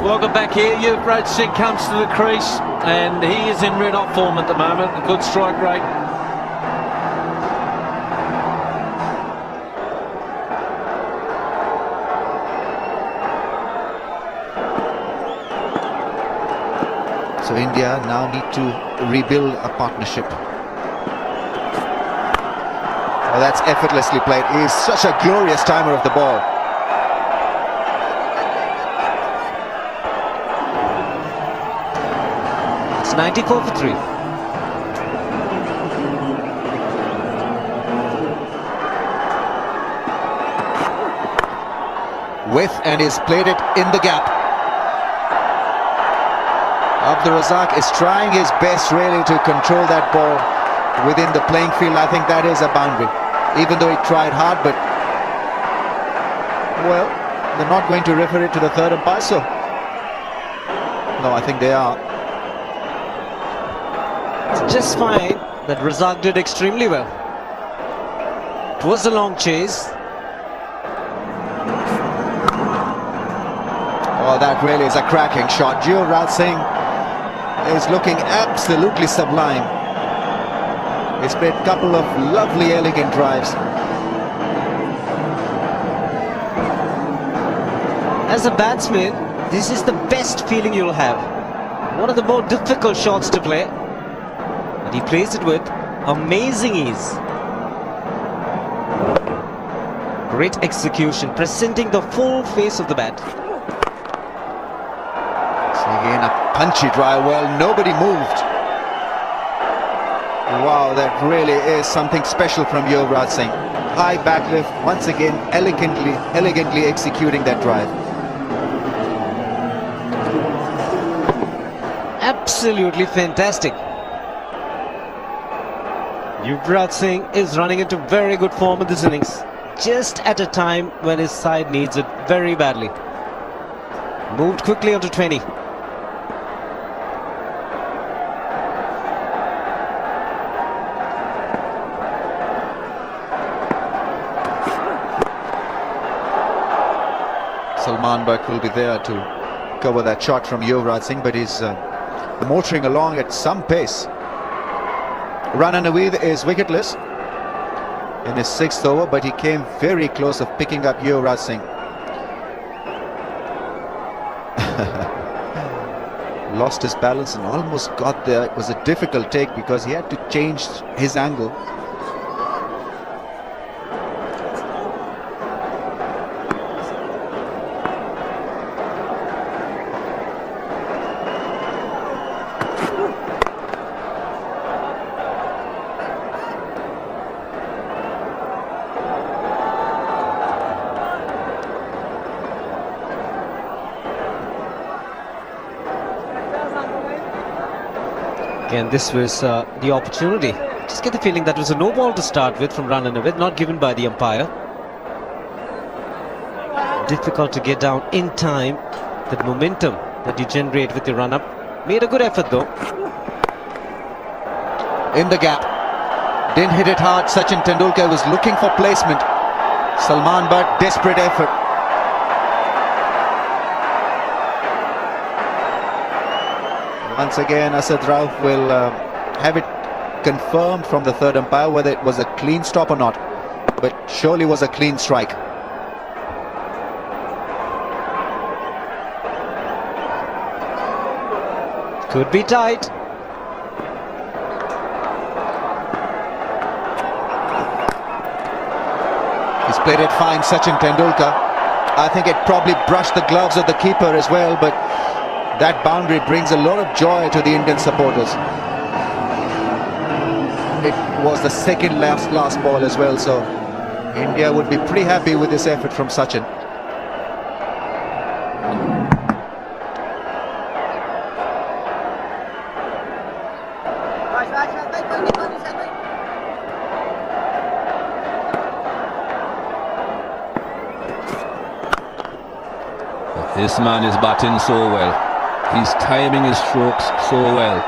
Welcome back here. Yuvraj Singh comes to the crease, and he is in red-hot form at the moment. A good strike rate. So India now need to rebuild a partnership. Oh, that's effortlessly played. He is such a glorious timer of the ball. It's 94 for 3. And he's played it in the gap. Abdul Razzaq is trying his best really to control that ball within the playing field. I think that is a boundary, even though he tried hard, but well, they're not going to refer it to the third umpire, so no, I think they are. It's just fine that Razzaq did extremely well. It was a long chase. Oh, that really is a cracking shot. Yuvraj Singh is looking absolutely sublime. He's played a couple of lovely, elegant drives. As a batsman, this is the best feeling you'll have. One of the more difficult shots to play, and he plays it with amazing ease. Great execution, presenting the full face of the bat. Again, a punchy drive. Well, nobody moved. Wow, that really is something special from Yuvraj Singh. High back lift, once again, elegantly executing that drive. Absolutely fantastic. Yuvraj Singh is running into very good form in this innings, just at a time when his side needs it very badly. Moved quickly onto 20. Salman Buck will be there to cover that shot from Yuvraj Singh, but he's motoring along at some pace. Rana Naveed is wicketless in his 6th over, but he came very close of picking up Yuvraj Singh. Lost his balance and almost got there. It was a difficult take because he had to change his angle. Again, this was the opportunity. Just get the feeling that was a no ball to start with from Rana Naveed, not given by the umpire. Difficult to get down in time. That momentum that you generate with your run-up. Made a good effort though. In the gap. Didn't hit it hard. Sachin Tendulkar was looking for placement. Salman Butt, desperate effort. Once again, Asad Rauf will have it confirmed from the third umpire whether it was a clean stop or not. But surely was a clean strike. Could be tight. played it fine, Sachin Tendulkar. I think it probably brushed the gloves of the keeper as well, but that boundary brings a lot of joy to the Indian supporters. It was the second last ball as well, so India would be pretty happy with this effort from Sachin. This man is batting so well. He's timing his strokes so well.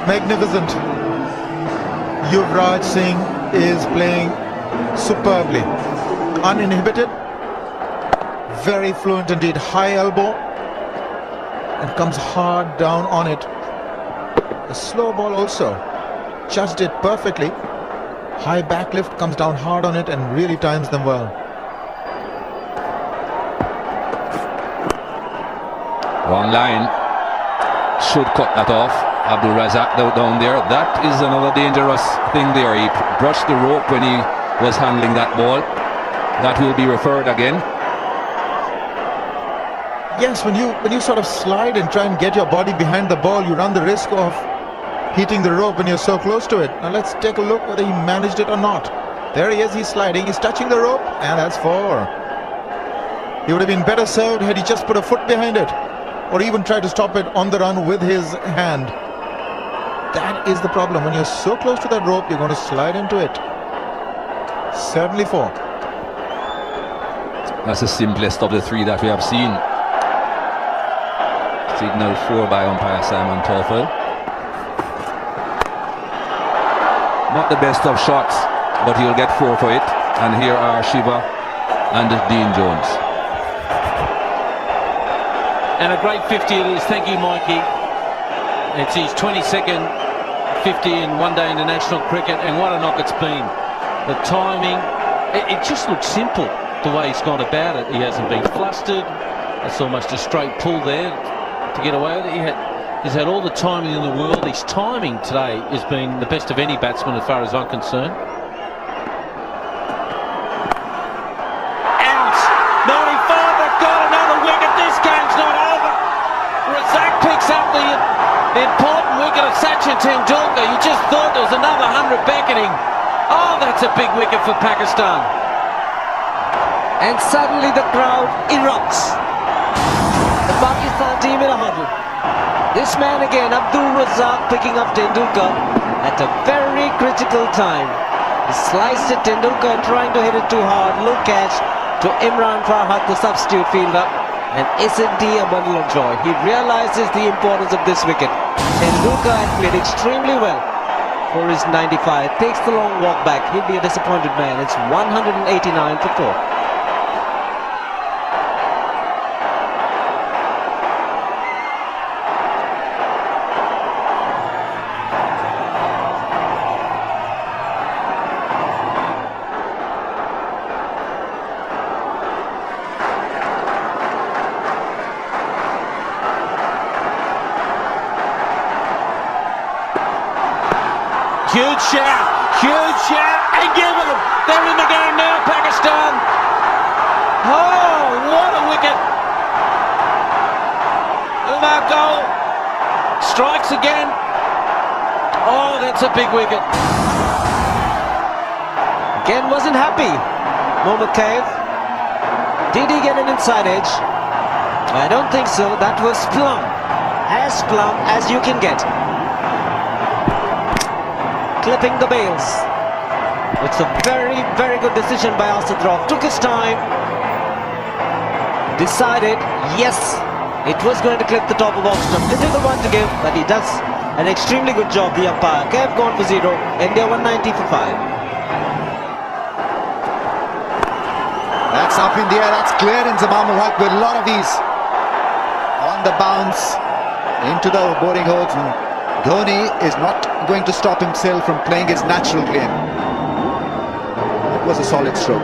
Magnificent. Yuvraj Singh is playing superbly. Uninhibited. Very fluent indeed. High elbow. And comes hard down on it. A slow ball also. Judged it perfectly. High back lift, comes down hard on it and really times them well. One line. Should cut that off. Abdul Razzaq down there. That is another dangerous thing there. He brushed the rope when he was handling that ball. That will be referred again. Yes, when you sort of slide and try and get your body behind the ball, you run the risk of hitting the rope when you're so close to it. Now let's take a look whether he managed it or not. There he is, he's sliding, he's touching the rope, and that's 4. He would have been better served had he just put a foot behind it, or even tried to stop it on the run with his hand. That is the problem. When you're so close to that rope, you're going to slide into it. Certainly 4. That's the simplest of the 3 that we have seen. Signal 4 by umpire Simon Toffel. Not the best of shots, but he'll get 4 for it. And here are Shiva and Dean Jones. And a great 50 it is. Thank you, Mikey. It's his 22nd 50 in one-day international cricket, and what a knock it's been. The timing, it just looks simple the way he's gone about it. He hasn't been flustered. It's almost a straight pull there to get away with it. He's had all the timing in the world. His timing today has been the best of any batsman as far as I'm concerned. Out! 95, they've got another wicket. This game's not over. Razzaq picks up the important wicket of Sachin Tendulkar. You just thought there was another 100 beckoning. Oh, that's a big wicket for Pakistan. And suddenly the crowd erupts. The Pakistan team in a huddle. This man again, Abdul Razzaq, picking up Tendulkar at a very critical time. He sliced at Tendulkar, trying to hit it too hard. Low catch to Imran Farhat, the substitute fielder. And isn't he a bundle of joy? He realizes the importance of this wicket. Tendulkar had played extremely well for his 95. Takes the long walk back. He'll be a disappointed man. It's 189 for 4. Huge shout, and give them. They're in the game now, Pakistan. Oh, what a wicket. Umar goal. Strikes again. Oh, that's a big wicket. Again wasn't happy. Mohammad Asif. Did he get an inside edge? I don't think so. That was plumb. As plumb as you can get. Clipping the bails. It's a very, very good decision by Asif. Took his time. Decided, yes, it was going to clip the top of off stump. Little the one to give, but he does an extremely good job, the umpire. Kev gone for 0. India 190 for 5. That's up in the air. That's clearance of Imran Farhat with a lot of ease. On the bounce into the boarding holes. Dhoni is not going to stop himself from playing his natural game. It was a solid stroke.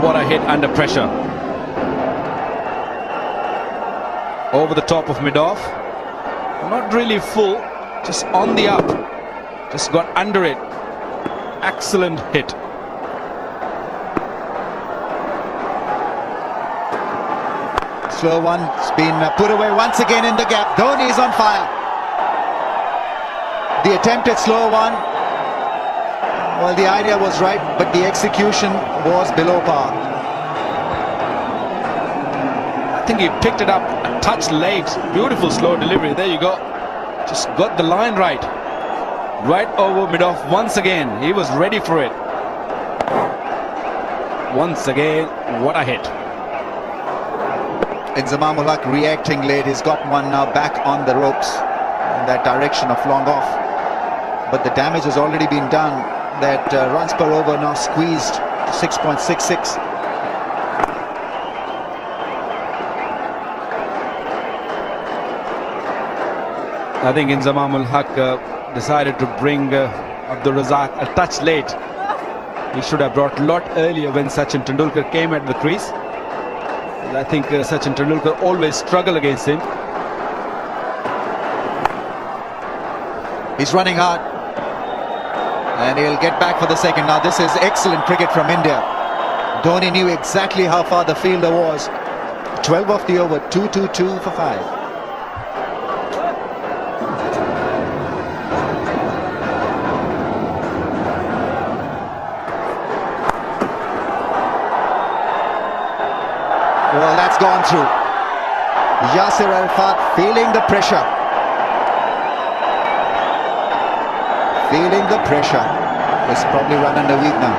What a hit under pressure. Over the top of mid-off. Not really full, just on the up. Just got under it. Excellent hit. Slow one. It's been put away once again in the gap. Dhoni is on fire. The attempted slow one. Well, the idea was right, but the execution was below par. I think he picked it up a touch late. Beautiful slow delivery. There you go. Just got the line right. Right over mid-off once again. He was ready for it. Once again, what a hit. Inzamam ul Haq reacting late. He's got one now back on the ropes in that direction of long off. But the damage has already been done. That runs per over now squeezed to 6.66. I think Inzamam ul Haq decided to bring Abdul Razzaq a touch late. He should have brought a lot earlier when Sachin Tendulkar came at the crease. I think Sachin Tendulkar always struggled against him. He's running hard. And he'll get back for the second. Now this is excellent cricket from India. Dhoni knew exactly how far the fielder was. 12 off the over, 2-2-2 for 5. Well, that's gone through. Yasir Arafat feeling the pressure. Feeling the pressure. He's probably run under weed now.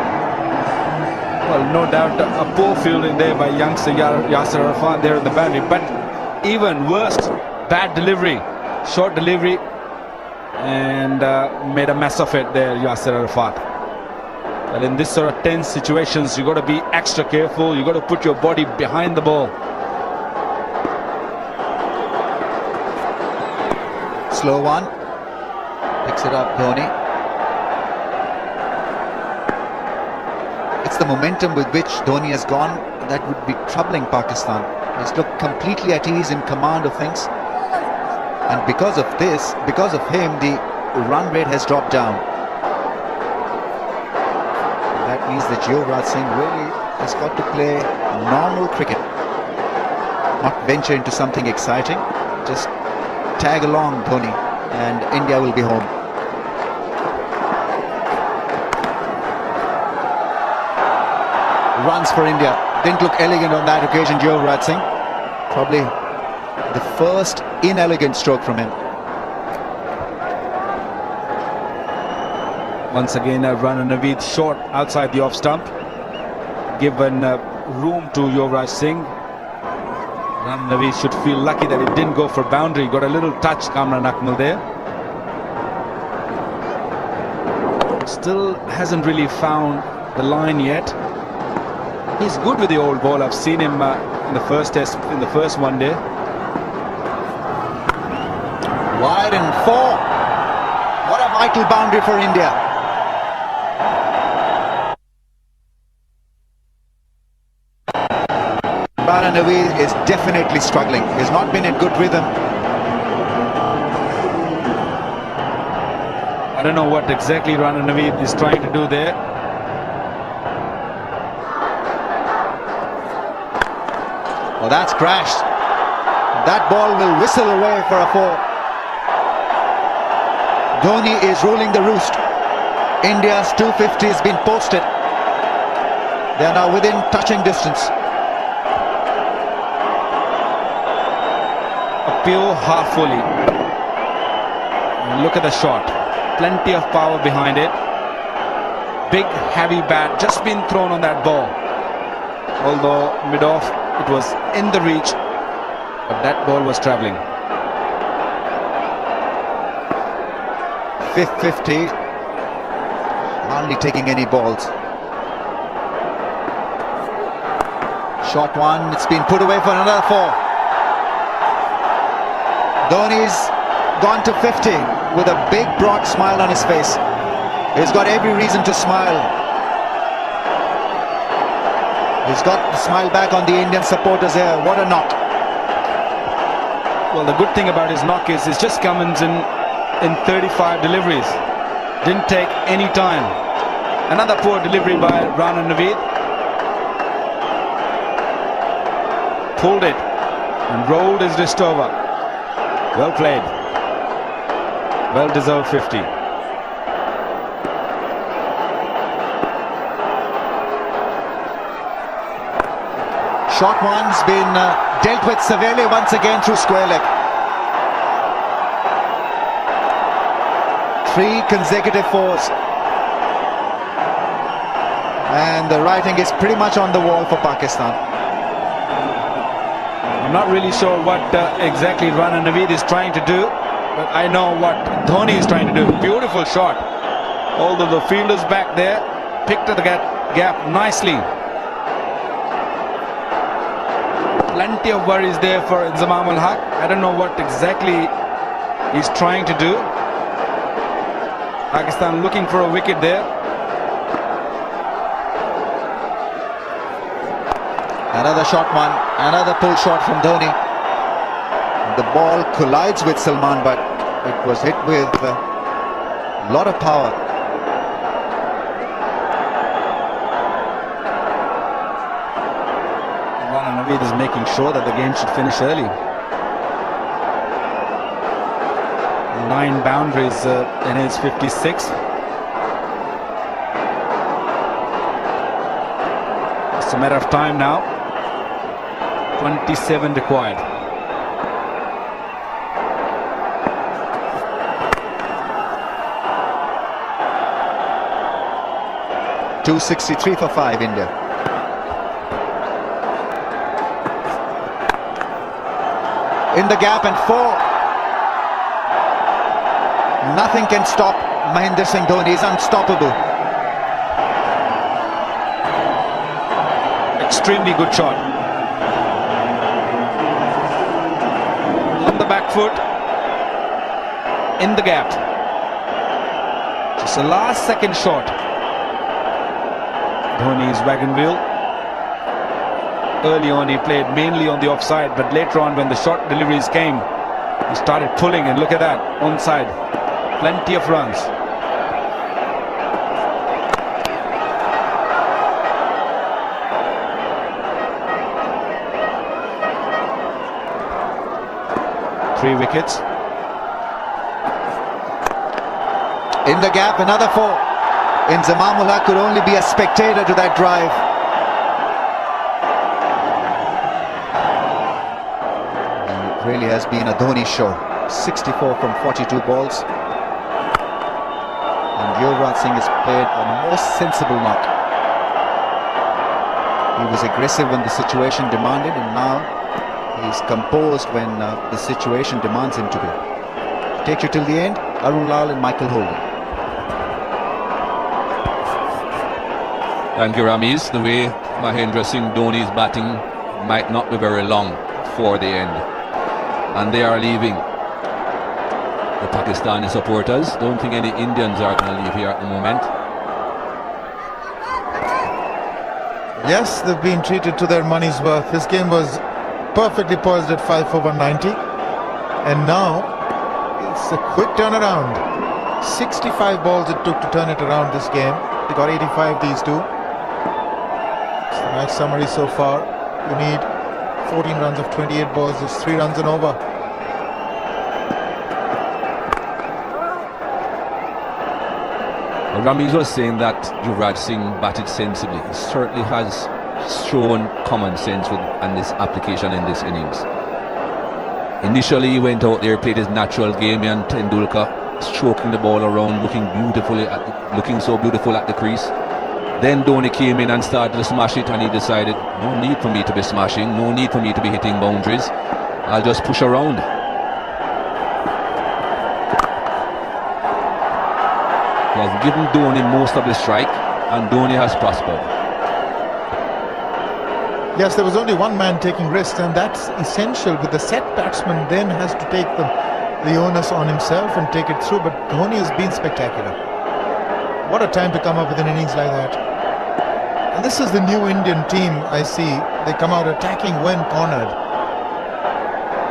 Well, no doubt a poor fielding there by youngster Yasir Arafat there in the boundary. But even worse, bad delivery. Short delivery. And made a mess of it there, Yasir Arafat. But in this sort of tense situations, you got to be extra careful. You got to put your body behind the ball. Slow one. Picks it up, Dhoni. It's the momentum with which Dhoni has gone that would be troubling Pakistan. He's looked completely at ease, in command of things. And because of this, because of him, the run rate has dropped down. That means that Yuvraj Singh really has got to play normal cricket. Not venture into something exciting. Just tag along, Dhoni, and India will be home. Runs for India. Didn't look elegant on that occasion, Yuvraj Singh. Probably the first inelegant stroke from him. Once again, a run and Naveed short outside the off stump. Given room to Yuvraj Singh. Run and Naveed should feel lucky that it didn't go for boundary. Got a little touch, Kamran Akmal there. Still hasn't really found the line yet. He's good with the old ball. I've seen him in the first test, in the first one day. Wide and 4. What a vital boundary for India. Naveed is definitely struggling. He's not been in good rhythm. I don't know what exactly Rana Naveed is trying to do there. Well, that's crashed. That ball will whistle away for a 4. Dhoni is ruling the roost. India's 250 has been posted. They are now within touching distance. Pure half volley. Look at the shot. Plenty of power behind it. Big heavy bat just been thrown on that ball. Although mid-off it was in the reach, but that ball was travelling. Fifth 50. Hardly taking any balls. Short one. It's been put away for another 4. Dhoni's gone to 50 with a big broad smile on his face. He's got every reason to smile. He's got the smile back on the Indian supporters here. What a knock. Well, the good thing about his knock is it just comes in 35 deliveries. Didn't take any time. Another poor delivery by Rana Naveed. Pulled it and rolled his wrist over. Well played. Well deserved 50. Short one's been dealt with severely once again through square leg. 3 consecutive fours. And the writing is pretty much on the wall for Pakistan. I'm not really sure what exactly Rana Naveed is trying to do, but I know what Dhoni is trying to do. Beautiful shot. Although the fielder's back there, picked the gap nicely. Plenty of worries there for Inzamam ul Haq. I don't know what exactly he's trying to do. Pakistan looking for a wicket there. Another short one, another pull shot from Dhoni. The ball collides with Salman, but it was hit with a lot of power. Rana Naveed is making sure that the game should finish early. 9 boundaries in his 56. It's a matter of time now. 27 required. .263 for 5 India. In the gap and 4. Nothing can stop Mahendra Singh Dhoni. He's unstoppable. Extremely good shot. On the back foot. In the gap. Just a last second shot. Dhoni's wagon wheel. Early on he played mainly on the offside, but later on when the short deliveries came, he started pulling, and look at that, onside. Plenty of runs. Three wickets. In the gap, another 4. Inzamam ul Haq could only be a spectator to that drive. And it really has been a Dhoni show. 64 from 42 balls. And Yuvraj Singh has played a most sensible knock. He was aggressive when the situation demanded, and now he's composed when the situation demands him to be. Take you till the end, Arun Lal and Michael Holden. Thank you, Ramiz. The way Mahendra Singh Dhoni's batting might not be very long for the end. And they are leaving. The Pakistani supporters. Don't think any Indians are going to leave here at the moment. Yes, they've been treated to their money's worth. This game was perfectly poised at 5 for 190. And now, it's a quick turnaround. 65 balls it took to turn it around this game. They got 85, these two. It's the match summary so far. You need 14 runs of 28 balls. It's 3 runs and over. Ramiz was saying that Yuvraj Singh batted sensibly. He certainly has shown common sense on this application in this innings. Initially he went out there, played his natural game, and Tendulkar stroking the ball around, looking so beautiful at the crease. Then Dhoni came in and started to smash it, and he decided, no need for me to be smashing, no need for me to be hitting boundaries. I'll just push around. He has given Dhoni most of the strike, and Dhoni has prospered. Yes, there was only one man taking risks, and that's essential. With the set batsman then has to take the onus on himself and take it through, but Dhoni has been spectacular. What a time to come up with an innings like that. And this is the new Indian team I see. They come out attacking when cornered,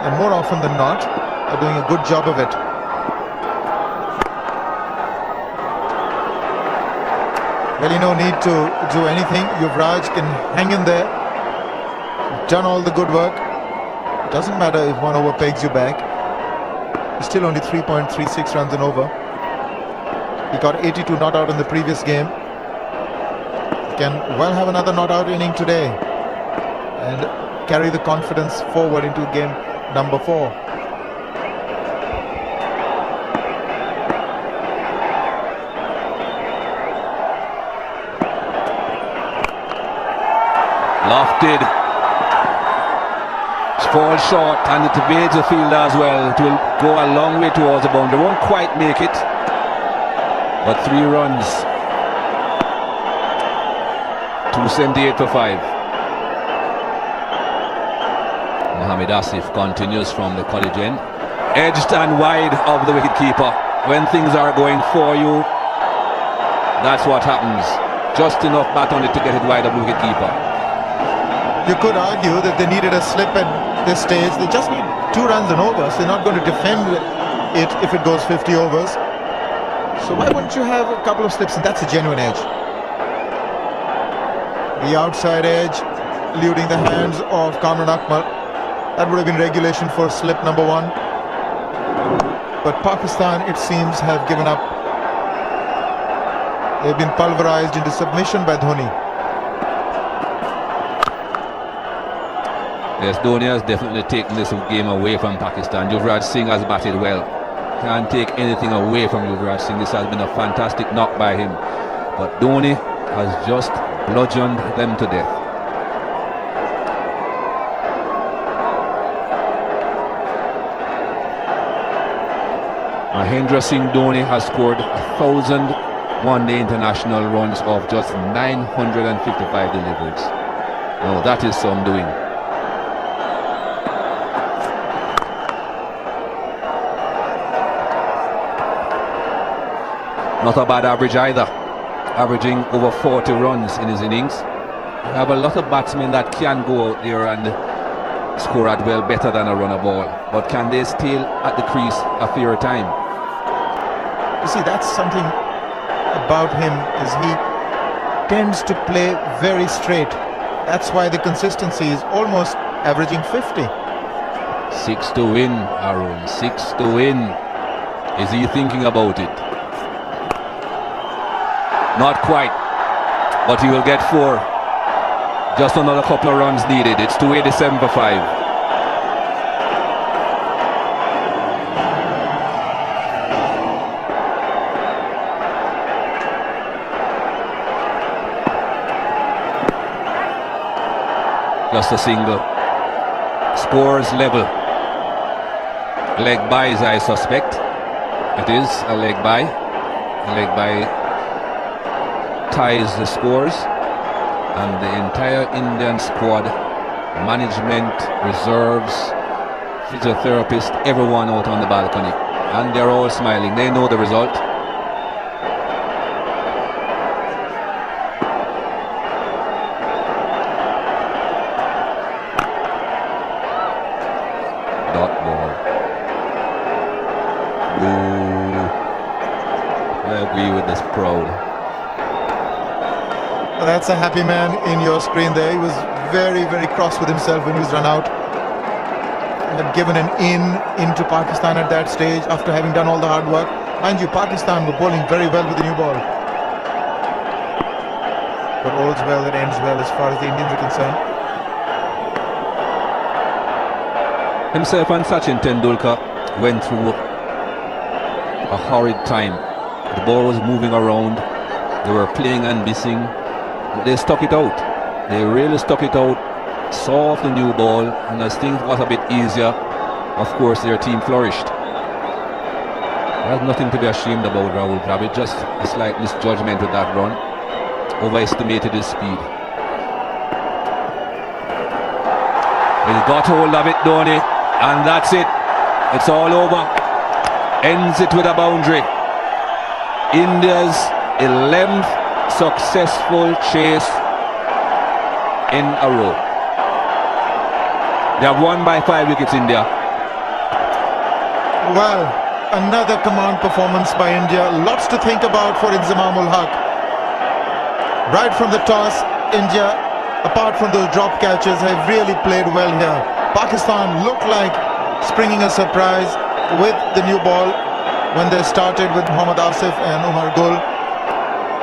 and more often than not are doing a good job of it. Really no need to do anything. Yuvraj can hang in there. Done all the good work. Doesn't matter if one over pegs you back. He's still only 3.36 runs and over. He got 82 not out in the previous game. Can well have another not out inning today and carry the confidence forward into game number 4. Lofted. Falls short and it evades the fielder as well. It will go a long way towards the boundary. Won't quite make it, but 3 runs. 278 for 5. Mohammad Asif continues from the college end. Edged and wide of the wicketkeeper. When things are going for you, that's what happens. Just enough bat on it to get it wide of the wicketkeeper. You could argue that they needed a slip at this stage. They just need 2 runs and over, so they're not going to defend it if it goes 50 overs. So why wouldn't you have a couple of slips? And that's a genuine edge. The outside edge eluding the hands of Akmal. That would have been regulation for slip number 1. But Pakistan, it seems, have given up. They've been pulverized into submission by Dhoni. Yes, Dhoni has definitely taken this game away from Pakistan. Yuvraj Singh has batted well. Can't take anything away from Yuvraj Singh. This has been a fantastic knock by him. But Dhoni has just bludgeoned them to death. Mahendra Singh Dhoni has scored 1,000 one-day international runs of just 955 deliveries. Now that is some doing. Not a bad average either, averaging over 40 runs in his innings. You have a lot of batsmen that can go out there and score at well better than a runner ball, but can they stay at the crease a fair time? You see, that's something about him, is he tends to play very straight. That's why the consistency is almost averaging 50. 6 to win, Arun, 6 to win. Is he thinking about it? Not quite, but he will get 4. Just another couple of runs needed. It's 287 for 5. Just a single. Scores level. Leg buys, I suspect. It is a leg buy. A leg buy ties the scores, and the entire Indian squad, management, reserves, physiotherapist, everyone out on the balcony, and they're all smiling. They know the result. Dot ball. Ooh. I agree with this crowd. That's a happy man in your screen there. He was very, very cross with himself when he was run out. Had given an into Pakistan at that stage after having done all the hard work. Mind you, Pakistan were bowling very well with the new ball. But all's well that ends well as far as the Indians are concerned. Himself and Sachin Tendulkar went through a horrid time. The ball was moving around. They were playing and missing. They stuck it out. They really stuck it out. Saw off the new ball, and as things got a bit easier, of course their team flourished. There's nothing to be ashamed about, Rahul Dravid. Just a slight misjudgment with that run. Overestimated his speed. He got hold of it, Dhoni, and that's it. It's all over. Ends it with a boundary. India's 11th successful chase in a row. They have won by 5 wickets, India. Well, another command performance by India. Lots to think about for Inzamam-ul-Haq. Right from the toss, India, apart from those drop catches, have really played well here. Pakistan looked like springing a surprise with the new ball when they started with Mohammad Asif and Umar Gul,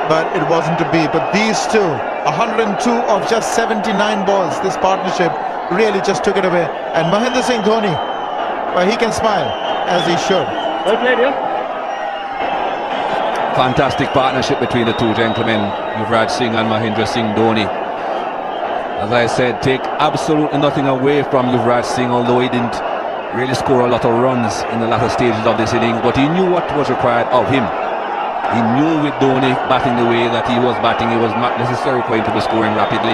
but it wasn't to be. But these two, 102 of just 79 balls, this partnership really just took it away. And Mahendra Singh Dhoni, well, he can smile, as he should. Well played, yeah. Fantastic partnership between the two gentlemen, Yuvraj Singh and Mahendra Singh Dhoni. As I said, take absolutely nothing away from Yuvraj Singh, although he didn't really score a lot of runs in the latter stages of this inning, but he knew what was required of him. He knew with Dhoni batting the way that he was batting, it was not necessary for him to be scoring rapidly.